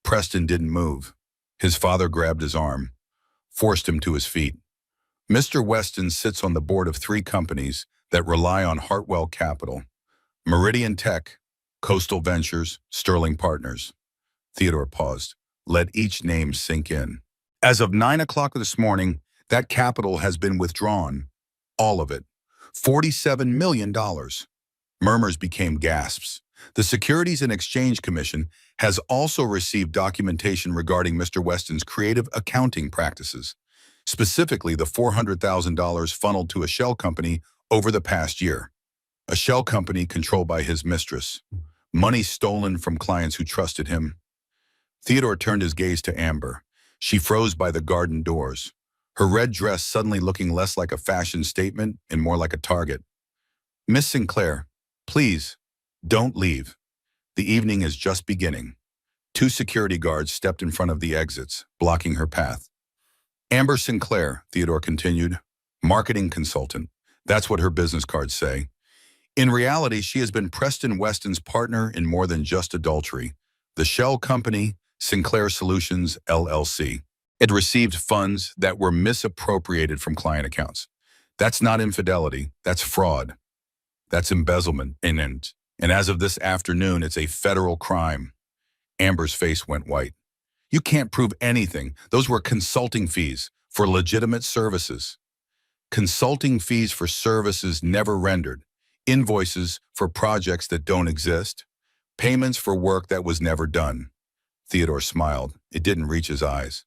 Preston didn't move. His father grabbed his arm, forced him to his feet. Mr. Weston sits on the board of 3 companies that rely on Hartwell Capital: Meridian Tech, Coastal Ventures, Sterling Partners. Theodore paused. Let each name sink in. As of 9 o'clock this morning, that capital has been withdrawn. All of it. $47 million. Murmurs became gasps. The Securities and Exchange Commission has also received documentation regarding Mr. Weston's creative accounting practices, specifically the $400,000 funneled to a shell company over the past year. A shell company controlled by his mistress. Money stolen from clients who trusted him. Theodore turned his gaze to Amber. She froze by the garden doors, her red dress suddenly looking less like a fashion statement and more like a target. Miss Sinclair, please, don't leave. The evening is just beginning. 2 security guards stepped in front of the exits, blocking her path. Amber Sinclair, Theodore continued, marketing consultant. That's what her business cards say. In reality, she has been Preston Weston's partner in more than just adultery. The shell company, Sinclair Solutions, LLC. It received funds that were misappropriated from client accounts. That's not infidelity, that's fraud. That's embezzlement, and as of this afternoon, it's a federal crime. Amber's face went white. You can't prove anything. Those were consulting fees for legitimate services. Consulting fees for services never rendered. Invoices for projects that don't exist. Payments for work that was never done. Theodore smiled. It didn't reach his eyes.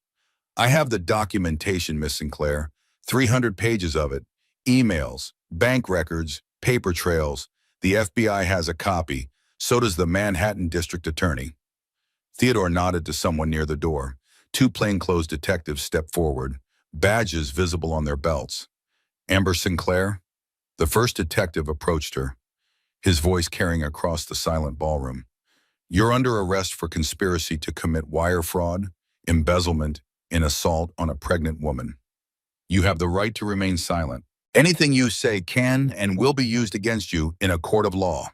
I have the documentation, Miss Sinclair. 300 pages of it. Emails, bank records, paper trails. The FBI has a copy. So does the Manhattan District Attorney. Theodore nodded to someone near the door. 2 plainclothes detectives stepped forward, badges visible on their belts. Amber Sinclair? The first detective approached her, his voice carrying across the silent ballroom. You're under arrest for conspiracy to commit wire fraud, embezzlement, and assault on a pregnant woman. You have the right to remain silent. Anything you say can and will be used against you in a court of law.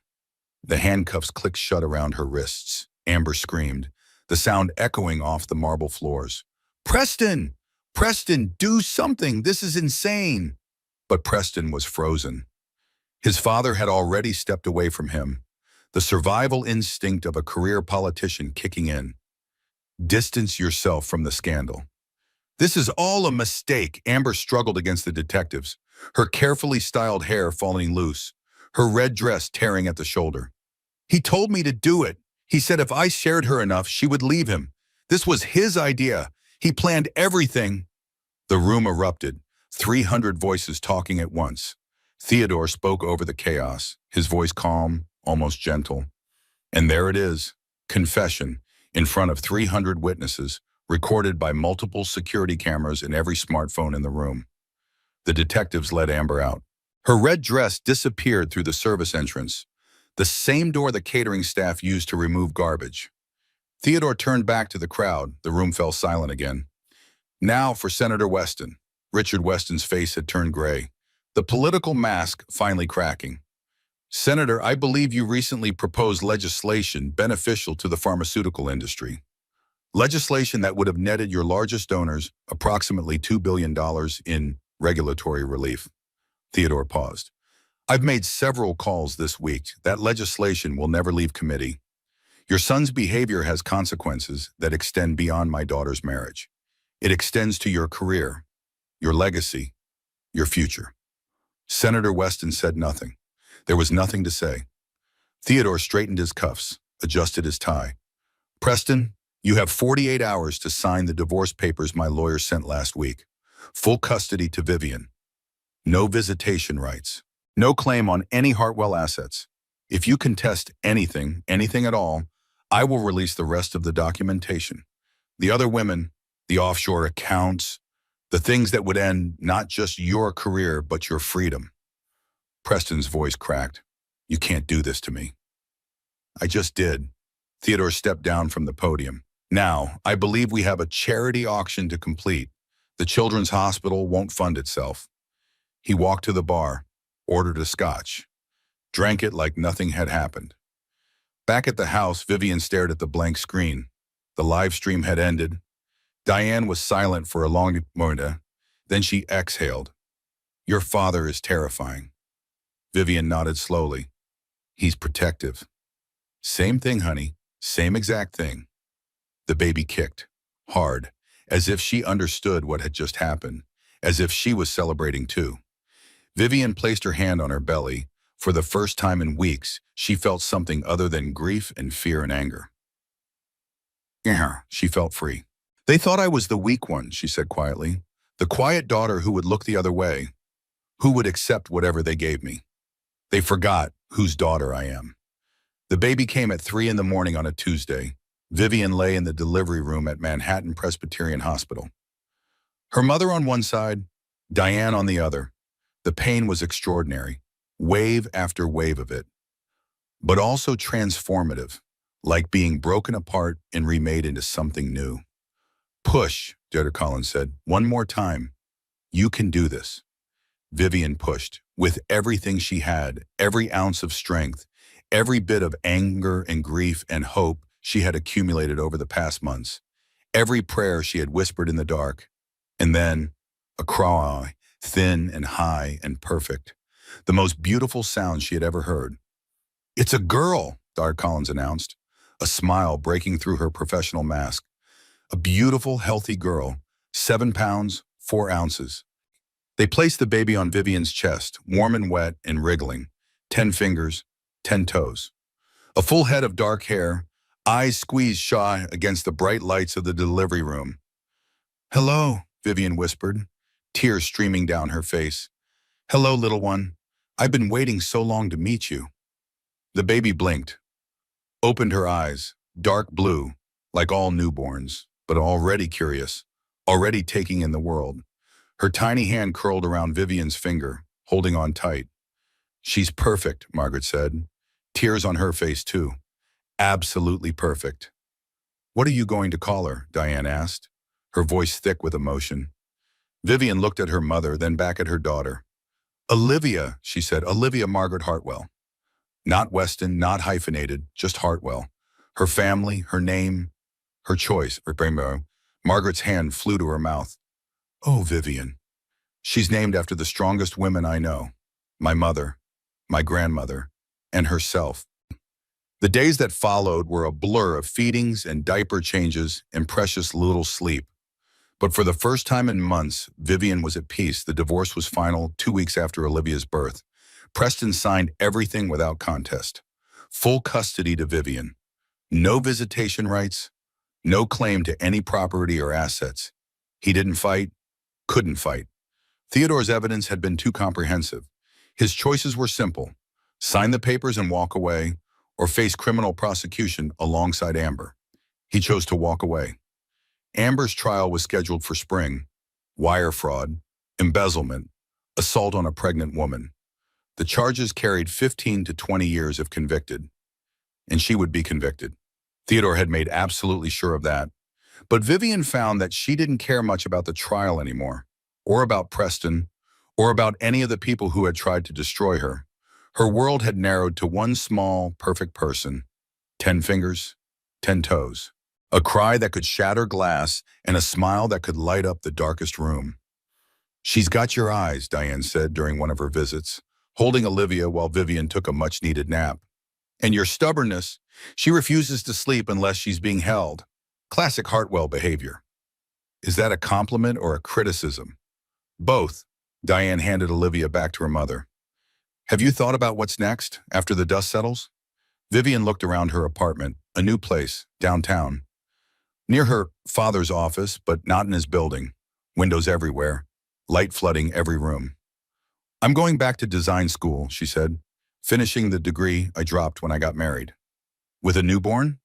The handcuffs clicked shut around her wrists. Amber screamed, the sound echoing off the marble floors. Preston! Preston, do something! This is insane! But Preston was frozen. His father had already stepped away from him, the survival instinct of a career politician kicking in. Distance yourself from the scandal. This is all a mistake. Amber struggled against the detectives, her carefully styled hair falling loose, her red dress tearing at the shoulder. He told me to do it. He said if I shared her enough, she would leave him. This was his idea. He planned everything. The room erupted, 300 voices talking at once. Theodore spoke over the chaos, his voice calm, almost gentle. And there it is, confession, in front of 300 witnesses, recorded by multiple security cameras in every smartphone in the room. The detectives led Amber out. Her red dress disappeared through the service entrance, the same door the catering staff used to remove garbage. Theodore turned back to the crowd. The room fell silent again. Now for Senator Weston. Richard Weston's face had turned gray, the political mask finally cracking. Senator, I believe you recently proposed legislation beneficial to the pharmaceutical industry. Legislation that would have netted your largest donors approximately $2 billion in Regulatory relief. Theodore paused. I've made several calls this week. That legislation will never leave committee. Your son's behavior has consequences that extend beyond my daughter's marriage. It extends to your career, your legacy, your future. Senator Weston said nothing. There was nothing to say. Theodore straightened his cuffs, adjusted his tie. Preston, you have 48 hours to sign the divorce papers my lawyer sent last week. Full custody to Vivian. No visitation rights. No claim on any Hartwell assets. If you contest anything at all, I will release the rest of the documentation. The other women, the offshore accounts, the things that would end not just your career, but your freedom. Preston's voice cracked. You can't do this to me. I just did. Theodore stepped down from the podium. Now, I believe we have a charity auction to complete. The Children's Hospital won't fund itself. He walked to the bar, ordered a scotch, drank it like nothing had happened. Back at the house, Vivian stared at the blank screen. The live stream had ended. Diane was silent for a long moment. Then she exhaled. Your father is terrifying. Vivian nodded slowly. He's protective. Same thing, honey. Same exact thing. The baby kicked, hard, as if she understood what had just happened, as if she was celebrating too. Vivian placed her hand on her belly. For the first time in weeks, she felt something other than grief and fear and anger. Yeah, she felt free. They thought I was the weak one, she said quietly. The quiet daughter who would look the other way, who would accept whatever they gave me. They forgot whose daughter I am. The baby came at 3 a.m. on a Tuesday. Vivian lay in the delivery room at Manhattan Presbyterian Hospital. Her mother on one side, Diane on the other. The pain was extraordinary, wave after wave of it, but also transformative, like being broken apart and remade into something new. Push, Dr. Collins said, one more time. You can do this. Vivian pushed, with everything she had, every ounce of strength, every bit of anger and grief and hope she had accumulated over the past months, every prayer she had whispered in the dark, and then a cry, thin and high and perfect, the most beautiful sound she had ever heard. It's a girl, Dr. Collins announced, a smile breaking through her professional mask. A beautiful, healthy girl, 7 pounds, 4 ounces. They placed the baby on Vivian's chest, warm and wet and wriggling, 10 fingers, 10 toes. A full head of dark hair, eyes squeezed shy against the bright lights of the delivery room. Hello, Vivian whispered, tears streaming down her face. Hello, little one. I've been waiting so long to meet you. The baby blinked, opened her eyes, dark blue, like all newborns, but already curious, already taking in the world. Her tiny hand curled around Vivian's finger, holding on tight. She's perfect, Margaret said. Tears on her face, too. Absolutely perfect. What are you going to call her? Diane asked, her voice thick with emotion. Vivian looked at her mother, then back at her daughter. Olivia, she said, Olivia Margaret Hartwell. Not Weston, not hyphenated, just Hartwell. Her family, her name, her choice, Margaret's hand flew to her mouth. Oh, Vivian. She's named after the strongest women I know. My mother, my grandmother, and herself. The days that followed were a blur of feedings and diaper changes and precious little sleep. But for the first time in months, Vivian was at peace. The divorce was final 2 weeks after Olivia's birth. Preston signed everything without contest. Full custody to Vivian. No visitation rights, no claim to any property or assets. He didn't fight, couldn't fight. Theodore's evidence had been too comprehensive. His choices were simple: sign the papers and walk away, or face criminal prosecution alongside Amber. He chose to walk away. Amber's trial was scheduled for spring. Wire fraud, embezzlement, assault on a pregnant woman. The charges carried 15 to 20 years if convicted, and she would be convicted. Theodore had made absolutely sure of that. But Vivian found that she didn't care much about the trial anymore, or about Preston, or about any of the people who had tried to destroy her. Her world had narrowed to one small, perfect person. 10 fingers, 10 toes. A cry that could shatter glass and a smile that could light up the darkest room. She's got your eyes, Diane said during one of her visits, holding Olivia while Vivian took a much-needed nap. And your stubbornness, she refuses to sleep unless she's being held. Classic Hartwell behavior. Is that a compliment or a criticism? Both. Diane handed Olivia back to her mother. Have you thought about what's next, after the dust settles? Vivian looked around her apartment, a new place, downtown. Near her father's office, but not in his building. Windows everywhere, light flooding every room. I'm going back to design school, she said, finishing the degree I dropped when I got married. With a newborn?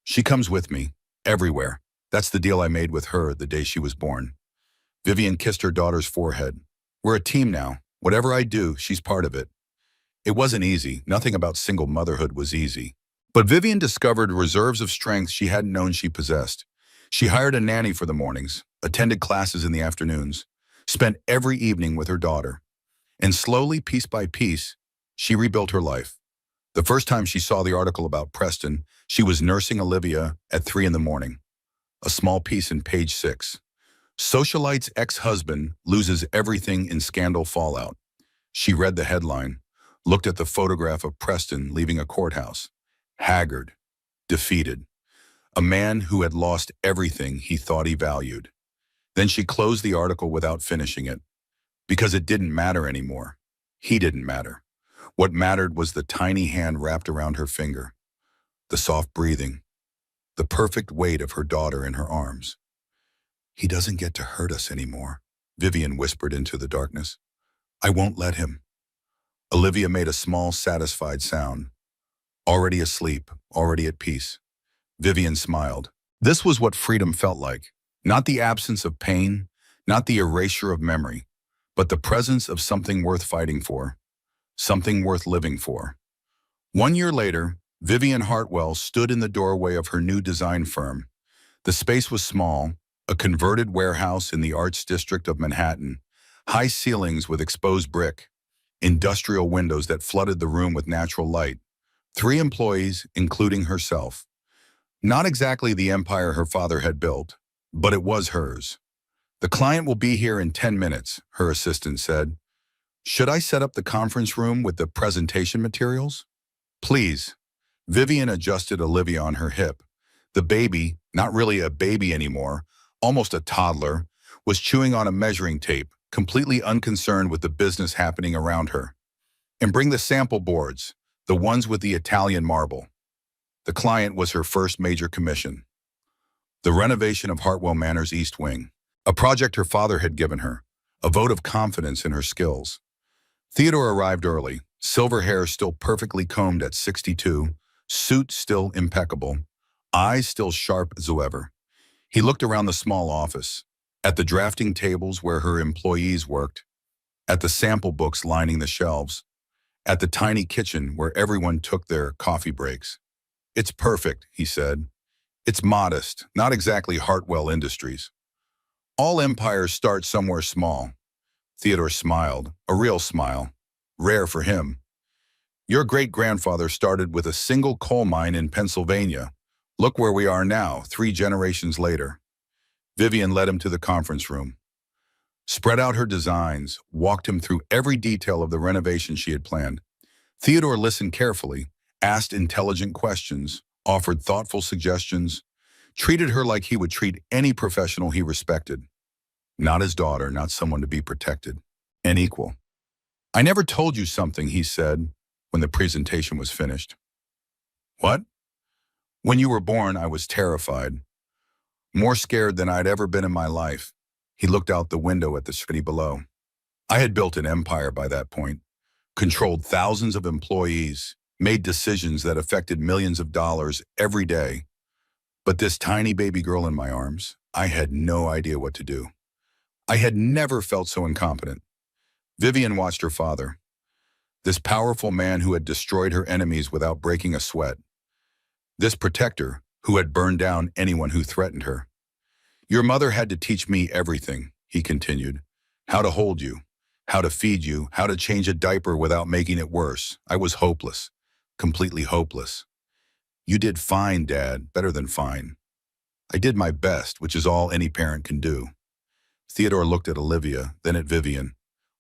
She comes with me, everywhere. That's the deal I made with her the day she was born. Vivian kissed her daughter's forehead. We're a team now. Whatever I do, she's part of it. It wasn't easy. Nothing about single motherhood was easy. But Vivian discovered reserves of strength she hadn't known she possessed. She hired a nanny for the mornings, attended classes in the afternoons, spent every evening with her daughter. And slowly, piece by piece, she rebuilt her life. The first time she saw the article about Preston, she was nursing Olivia at 3 in the morning. A small piece in page 6. Socialite's ex-husband loses everything in scandal fallout. She read the headline, looked at the photograph of Preston leaving a courthouse. Haggard, defeated. A man who had lost everything he thought he valued. Then she closed the article without finishing it. Because it didn't matter anymore. He didn't matter. What mattered was the tiny hand wrapped around her finger. The soft breathing. The perfect weight of her daughter in her arms. He doesn't get to hurt us anymore, Vivian whispered into the darkness. I won't let him. Olivia made a small, satisfied sound. Already asleep, already at peace. Vivian smiled. This was what freedom felt like. Not the absence of pain, not the erasure of memory, but the presence of something worth fighting for, something worth living for. 1 year later, Vivian Hartwell stood in the doorway of her new design firm. The space was small, a converted warehouse in the arts district of Manhattan, high ceilings with exposed brick, industrial windows that flooded the room with natural light. 3 employees, including herself. Not exactly the empire her father had built, but it was hers. The client will be here in 10 minutes, her assistant said. Should I set up the conference room with the presentation materials? Please. Vivian adjusted Olivia on her hip. The baby, not really a baby anymore, almost a toddler, was chewing on a measuring tape, completely unconcerned with the business happening around her. And bring the sample boards, the ones with the Italian marble. The client was her first major commission. The renovation of Hartwell Manor's East Wing, a project her father had given her, a vote of confidence in her skills. Theodore arrived early, silver hair still perfectly combed at 62, suit still impeccable, eyes still sharp as ever. He looked around the small office, at the drafting tables where her employees worked, at the sample books lining the shelves, at the tiny kitchen where everyone took their coffee breaks. It's perfect, he said. It's modest, not exactly Hartwell Industries. All empires start somewhere small. Theodore smiled, a real smile, rare for him. Your great-grandfather started with a single coal mine in Pennsylvania. Look where we are now, 3 generations later. Vivian led him to the conference room. Spread out her designs, walked him through every detail of the renovation she had planned. Theodore listened carefully, asked intelligent questions, offered thoughtful suggestions, treated her like he would treat any professional he respected. Not his daughter, not someone to be protected. An equal. I never told you something, he said, when the presentation was finished. What? When you were born, I was terrified. More scared than I'd ever been in my life. He looked out the window at the city below. I had built an empire by that point, controlled thousands of employees, made decisions that affected millions of dollars every day. But this tiny baby girl in my arms, I had no idea what to do. I had never felt so incompetent. Vivian watched her father, this powerful man who had destroyed her enemies without breaking a sweat. This protector who had burned down anyone who threatened her. Your mother had to teach me everything, he continued. How to hold you, how to feed you, how to change a diaper without making it worse. I was hopeless, completely hopeless. You did fine, Dad, better than fine. I did my best, which is all any parent can do. Theodore looked at Olivia, then at Vivian.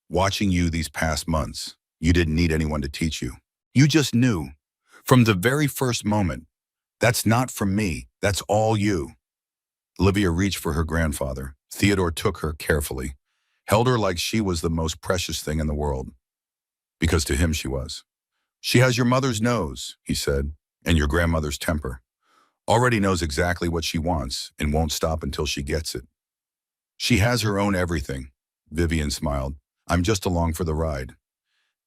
Watching you these past months, you didn't need anyone to teach you. You just knew. From the very first moment, that's not from me, that's all you. Olivia reached for her grandfather. Theodore took her carefully, held her like she was the most precious thing in the world, because to him she was. She has your mother's nose, he said, and your grandmother's temper. Already knows exactly what she wants and won't stop until she gets it. She has her own everything. Vivian smiled. I'm just along for the ride.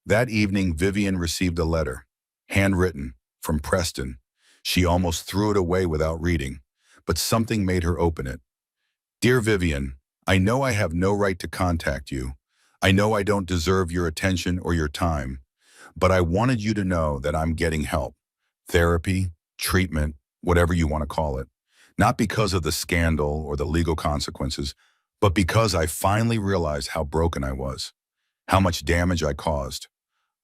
That evening, Vivian received a letter, handwritten, from Preston. She almost threw it away without reading, but something made her open it. Dear Vivian, I know I have no right to contact you. I know I don't deserve your attention or your time, but I wanted you to know that I'm getting help. Therapy, treatment, whatever you want to call it. Not because of the scandal or the legal consequences, but because I finally realized how broken I was, how much damage I caused.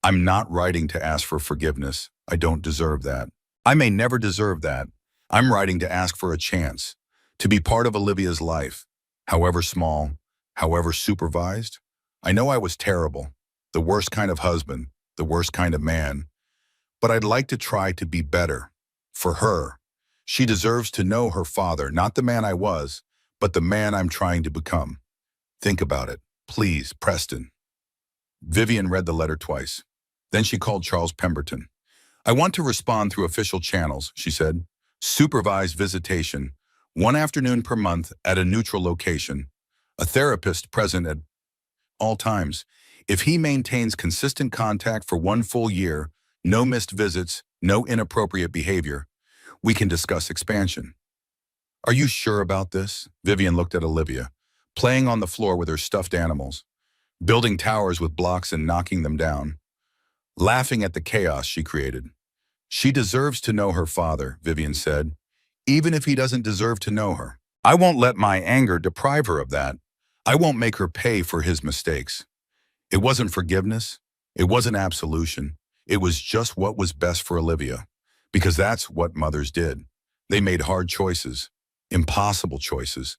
I'm not writing to ask for forgiveness. I don't deserve that. I may never deserve that. I'm writing to ask for a chance, to be part of Olivia's life, however small, however supervised. I know I was terrible, the worst kind of husband, the worst kind of man, but I'd like to try to be better. For her. She deserves to know her father, not the man I was, but the man I'm trying to become. Think about it. Please, Preston. Vivian read the letter twice. Then she called Charles Pemberton. I want to respond through official channels, she said. Supervised visitation, 1 afternoon per month at a neutral location. A therapist present at all times. If he maintains consistent contact for 1 full year, no missed visits, no inappropriate behavior, we can discuss expansion. Are you sure about this? Vivian looked at Olivia, playing on the floor with her stuffed animals, building towers with blocks and knocking them down, laughing at the chaos she created. She deserves to know her father, Vivian said, even if he doesn't deserve to know her. I won't let my anger deprive her of that. I won't make her pay for his mistakes. It wasn't forgiveness. It wasn't absolution. It was just what was best for Olivia, because that's what mothers did. They made hard choices, impossible choices.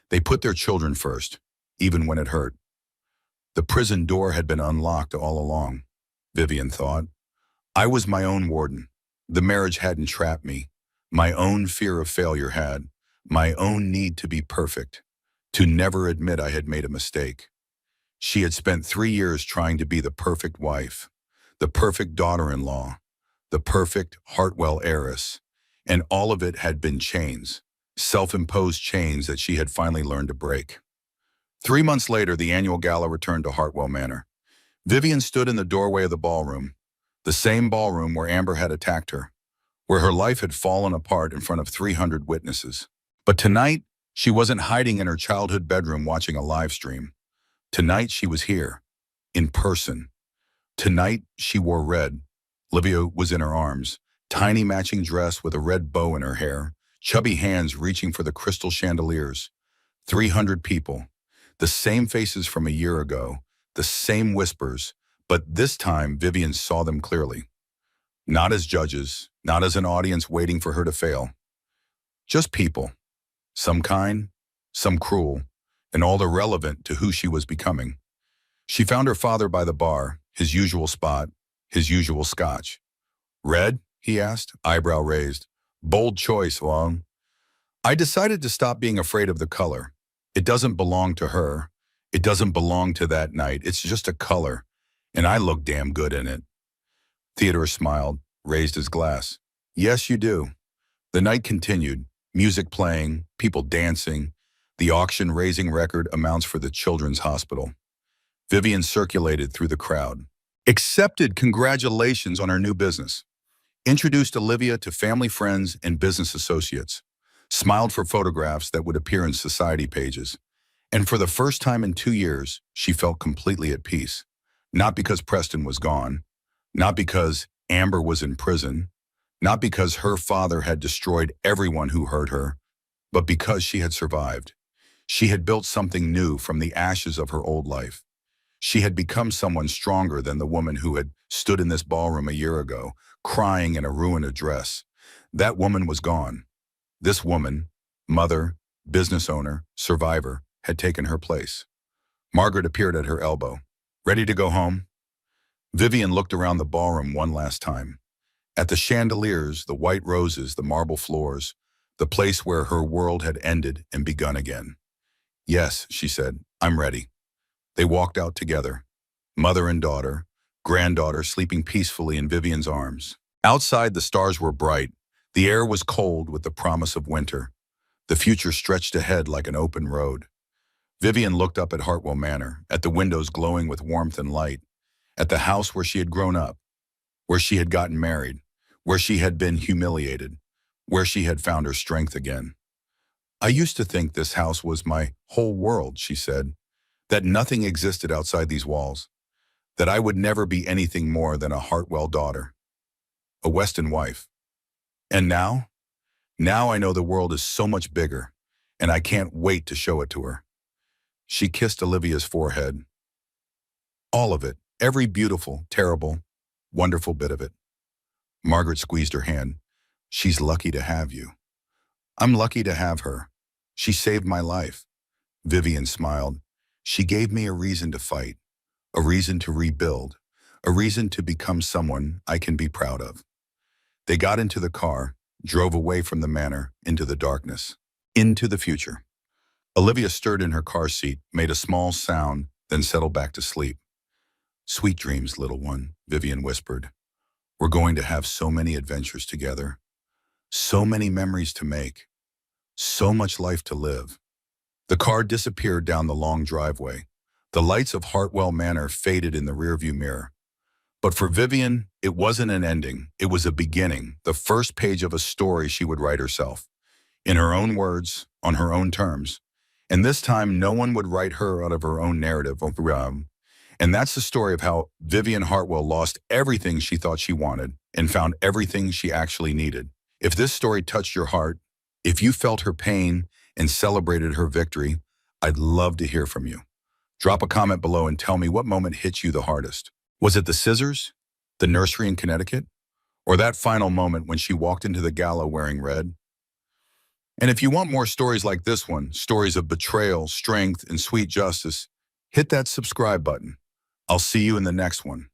They put their children first, even when it hurt. The prison door had been unlocked all along, Vivian thought. I was my own warden. The marriage hadn't trapped me. My own fear of failure had. My own need to be perfect, to never admit I had made a mistake. She had spent 3 years trying to be the perfect wife, the perfect daughter-in-law, the perfect Hartwell heiress, and all of it had been chains, self-imposed chains that she had finally learned to break. 3 months later, the annual gala returned to Hartwell Manor. Vivian stood in the doorway of the ballroom, the same ballroom where Amber had attacked her, where her life had fallen apart in front of 300 witnesses. But tonight, she wasn't hiding in her childhood bedroom watching a live stream. Tonight, she was here, in person. Tonight, she wore red. Olivia was in her arms, tiny matching dress with a red bow in her hair, chubby hands reaching for the crystal chandeliers. 300 people, the same faces from a year ago, the same whispers, but this time Vivian saw them clearly. Not as judges, not as an audience waiting for her to fail. Just people, some kind, some cruel, and all irrelevant to who she was becoming. She found her father by the bar, his usual spot, his usual scotch. Red? He asked, eyebrow raised. Bold choice, Long. I decided to stop being afraid of the color. It doesn't belong to her. It doesn't belong to that night. It's just a color, and I look damn good in it. Theodore smiled, raised his glass. Yes, you do. The night continued, music playing, people dancing. The auction raising record amounts for the Children's Hospital. Vivian circulated through the crowd. Accepted congratulations on her new business. Introduced Olivia to family friends and business associates. Smiled for photographs that would appear in society pages. And for the first time in 2 years, she felt completely at peace. Not because Preston was gone. Not because Amber was in prison. Not because her father had destroyed everyone who hurt her, but because she had survived. She had built something new from the ashes of her old life. She had become someone stronger than the woman who had stood in this ballroom a year ago, crying in a ruined dress. That woman was gone. This woman, mother, business owner, survivor, had taken her place. Margaret appeared at her elbow. Ready to go home? Vivian looked around the ballroom one last time. At the chandeliers, the white roses, the marble floors, the place where her world had ended and begun again. Yes, she said, I'm ready. They walked out together, mother and daughter, granddaughter sleeping peacefully in Vivian's arms. Outside, the stars were bright. The air was cold with the promise of winter. The future stretched ahead like an open road. Vivian looked up at Hartwell Manor, at the windows glowing with warmth and light, at the house where she had grown up, where she had gotten married, where she had been humiliated, where she had found her strength again. I used to think this house was my whole world, she said, that nothing existed outside these walls, that I would never be anything more than a Hartwell daughter, a Weston wife. And now? Now I know the world is so much bigger, and I can't wait to show it to her. She kissed Olivia's forehead. All of it, every beautiful, terrible, wonderful bit of it. Margaret squeezed her hand. She's lucky to have you. I'm lucky to have her. She saved my life. Vivian smiled. She gave me a reason to fight, a reason to rebuild, a reason to become someone I can be proud of. They got into the car, drove away from the manor, into the darkness, into the future. Olivia stirred in her car seat, made a small sound, then settled back to sleep. Sweet dreams, little one, Vivian whispered. We're going to have so many adventures together, so many memories to make, so much life to live. The car disappeared down the long driveway. The lights of Hartwell Manor faded in the rearview mirror. But for Vivian, it wasn't an ending. It was a beginning, the first page of a story she would write herself, in her own words, on her own terms. And this time, no one would write her out of her own narrative. And that's the story of how Vivian Hartwell lost everything she thought she wanted and found everything she actually needed. If this story touched your heart, if you felt her pain and celebrated her victory, I'd love to hear from you. Drop a comment below and tell me what moment hit you the hardest. Was it the scissors, the nursery in Connecticut, or that final moment when she walked into the gala wearing red? And if you want more stories like this one, stories of betrayal, strength, and sweet justice, hit that subscribe button. I'll see you in the next one.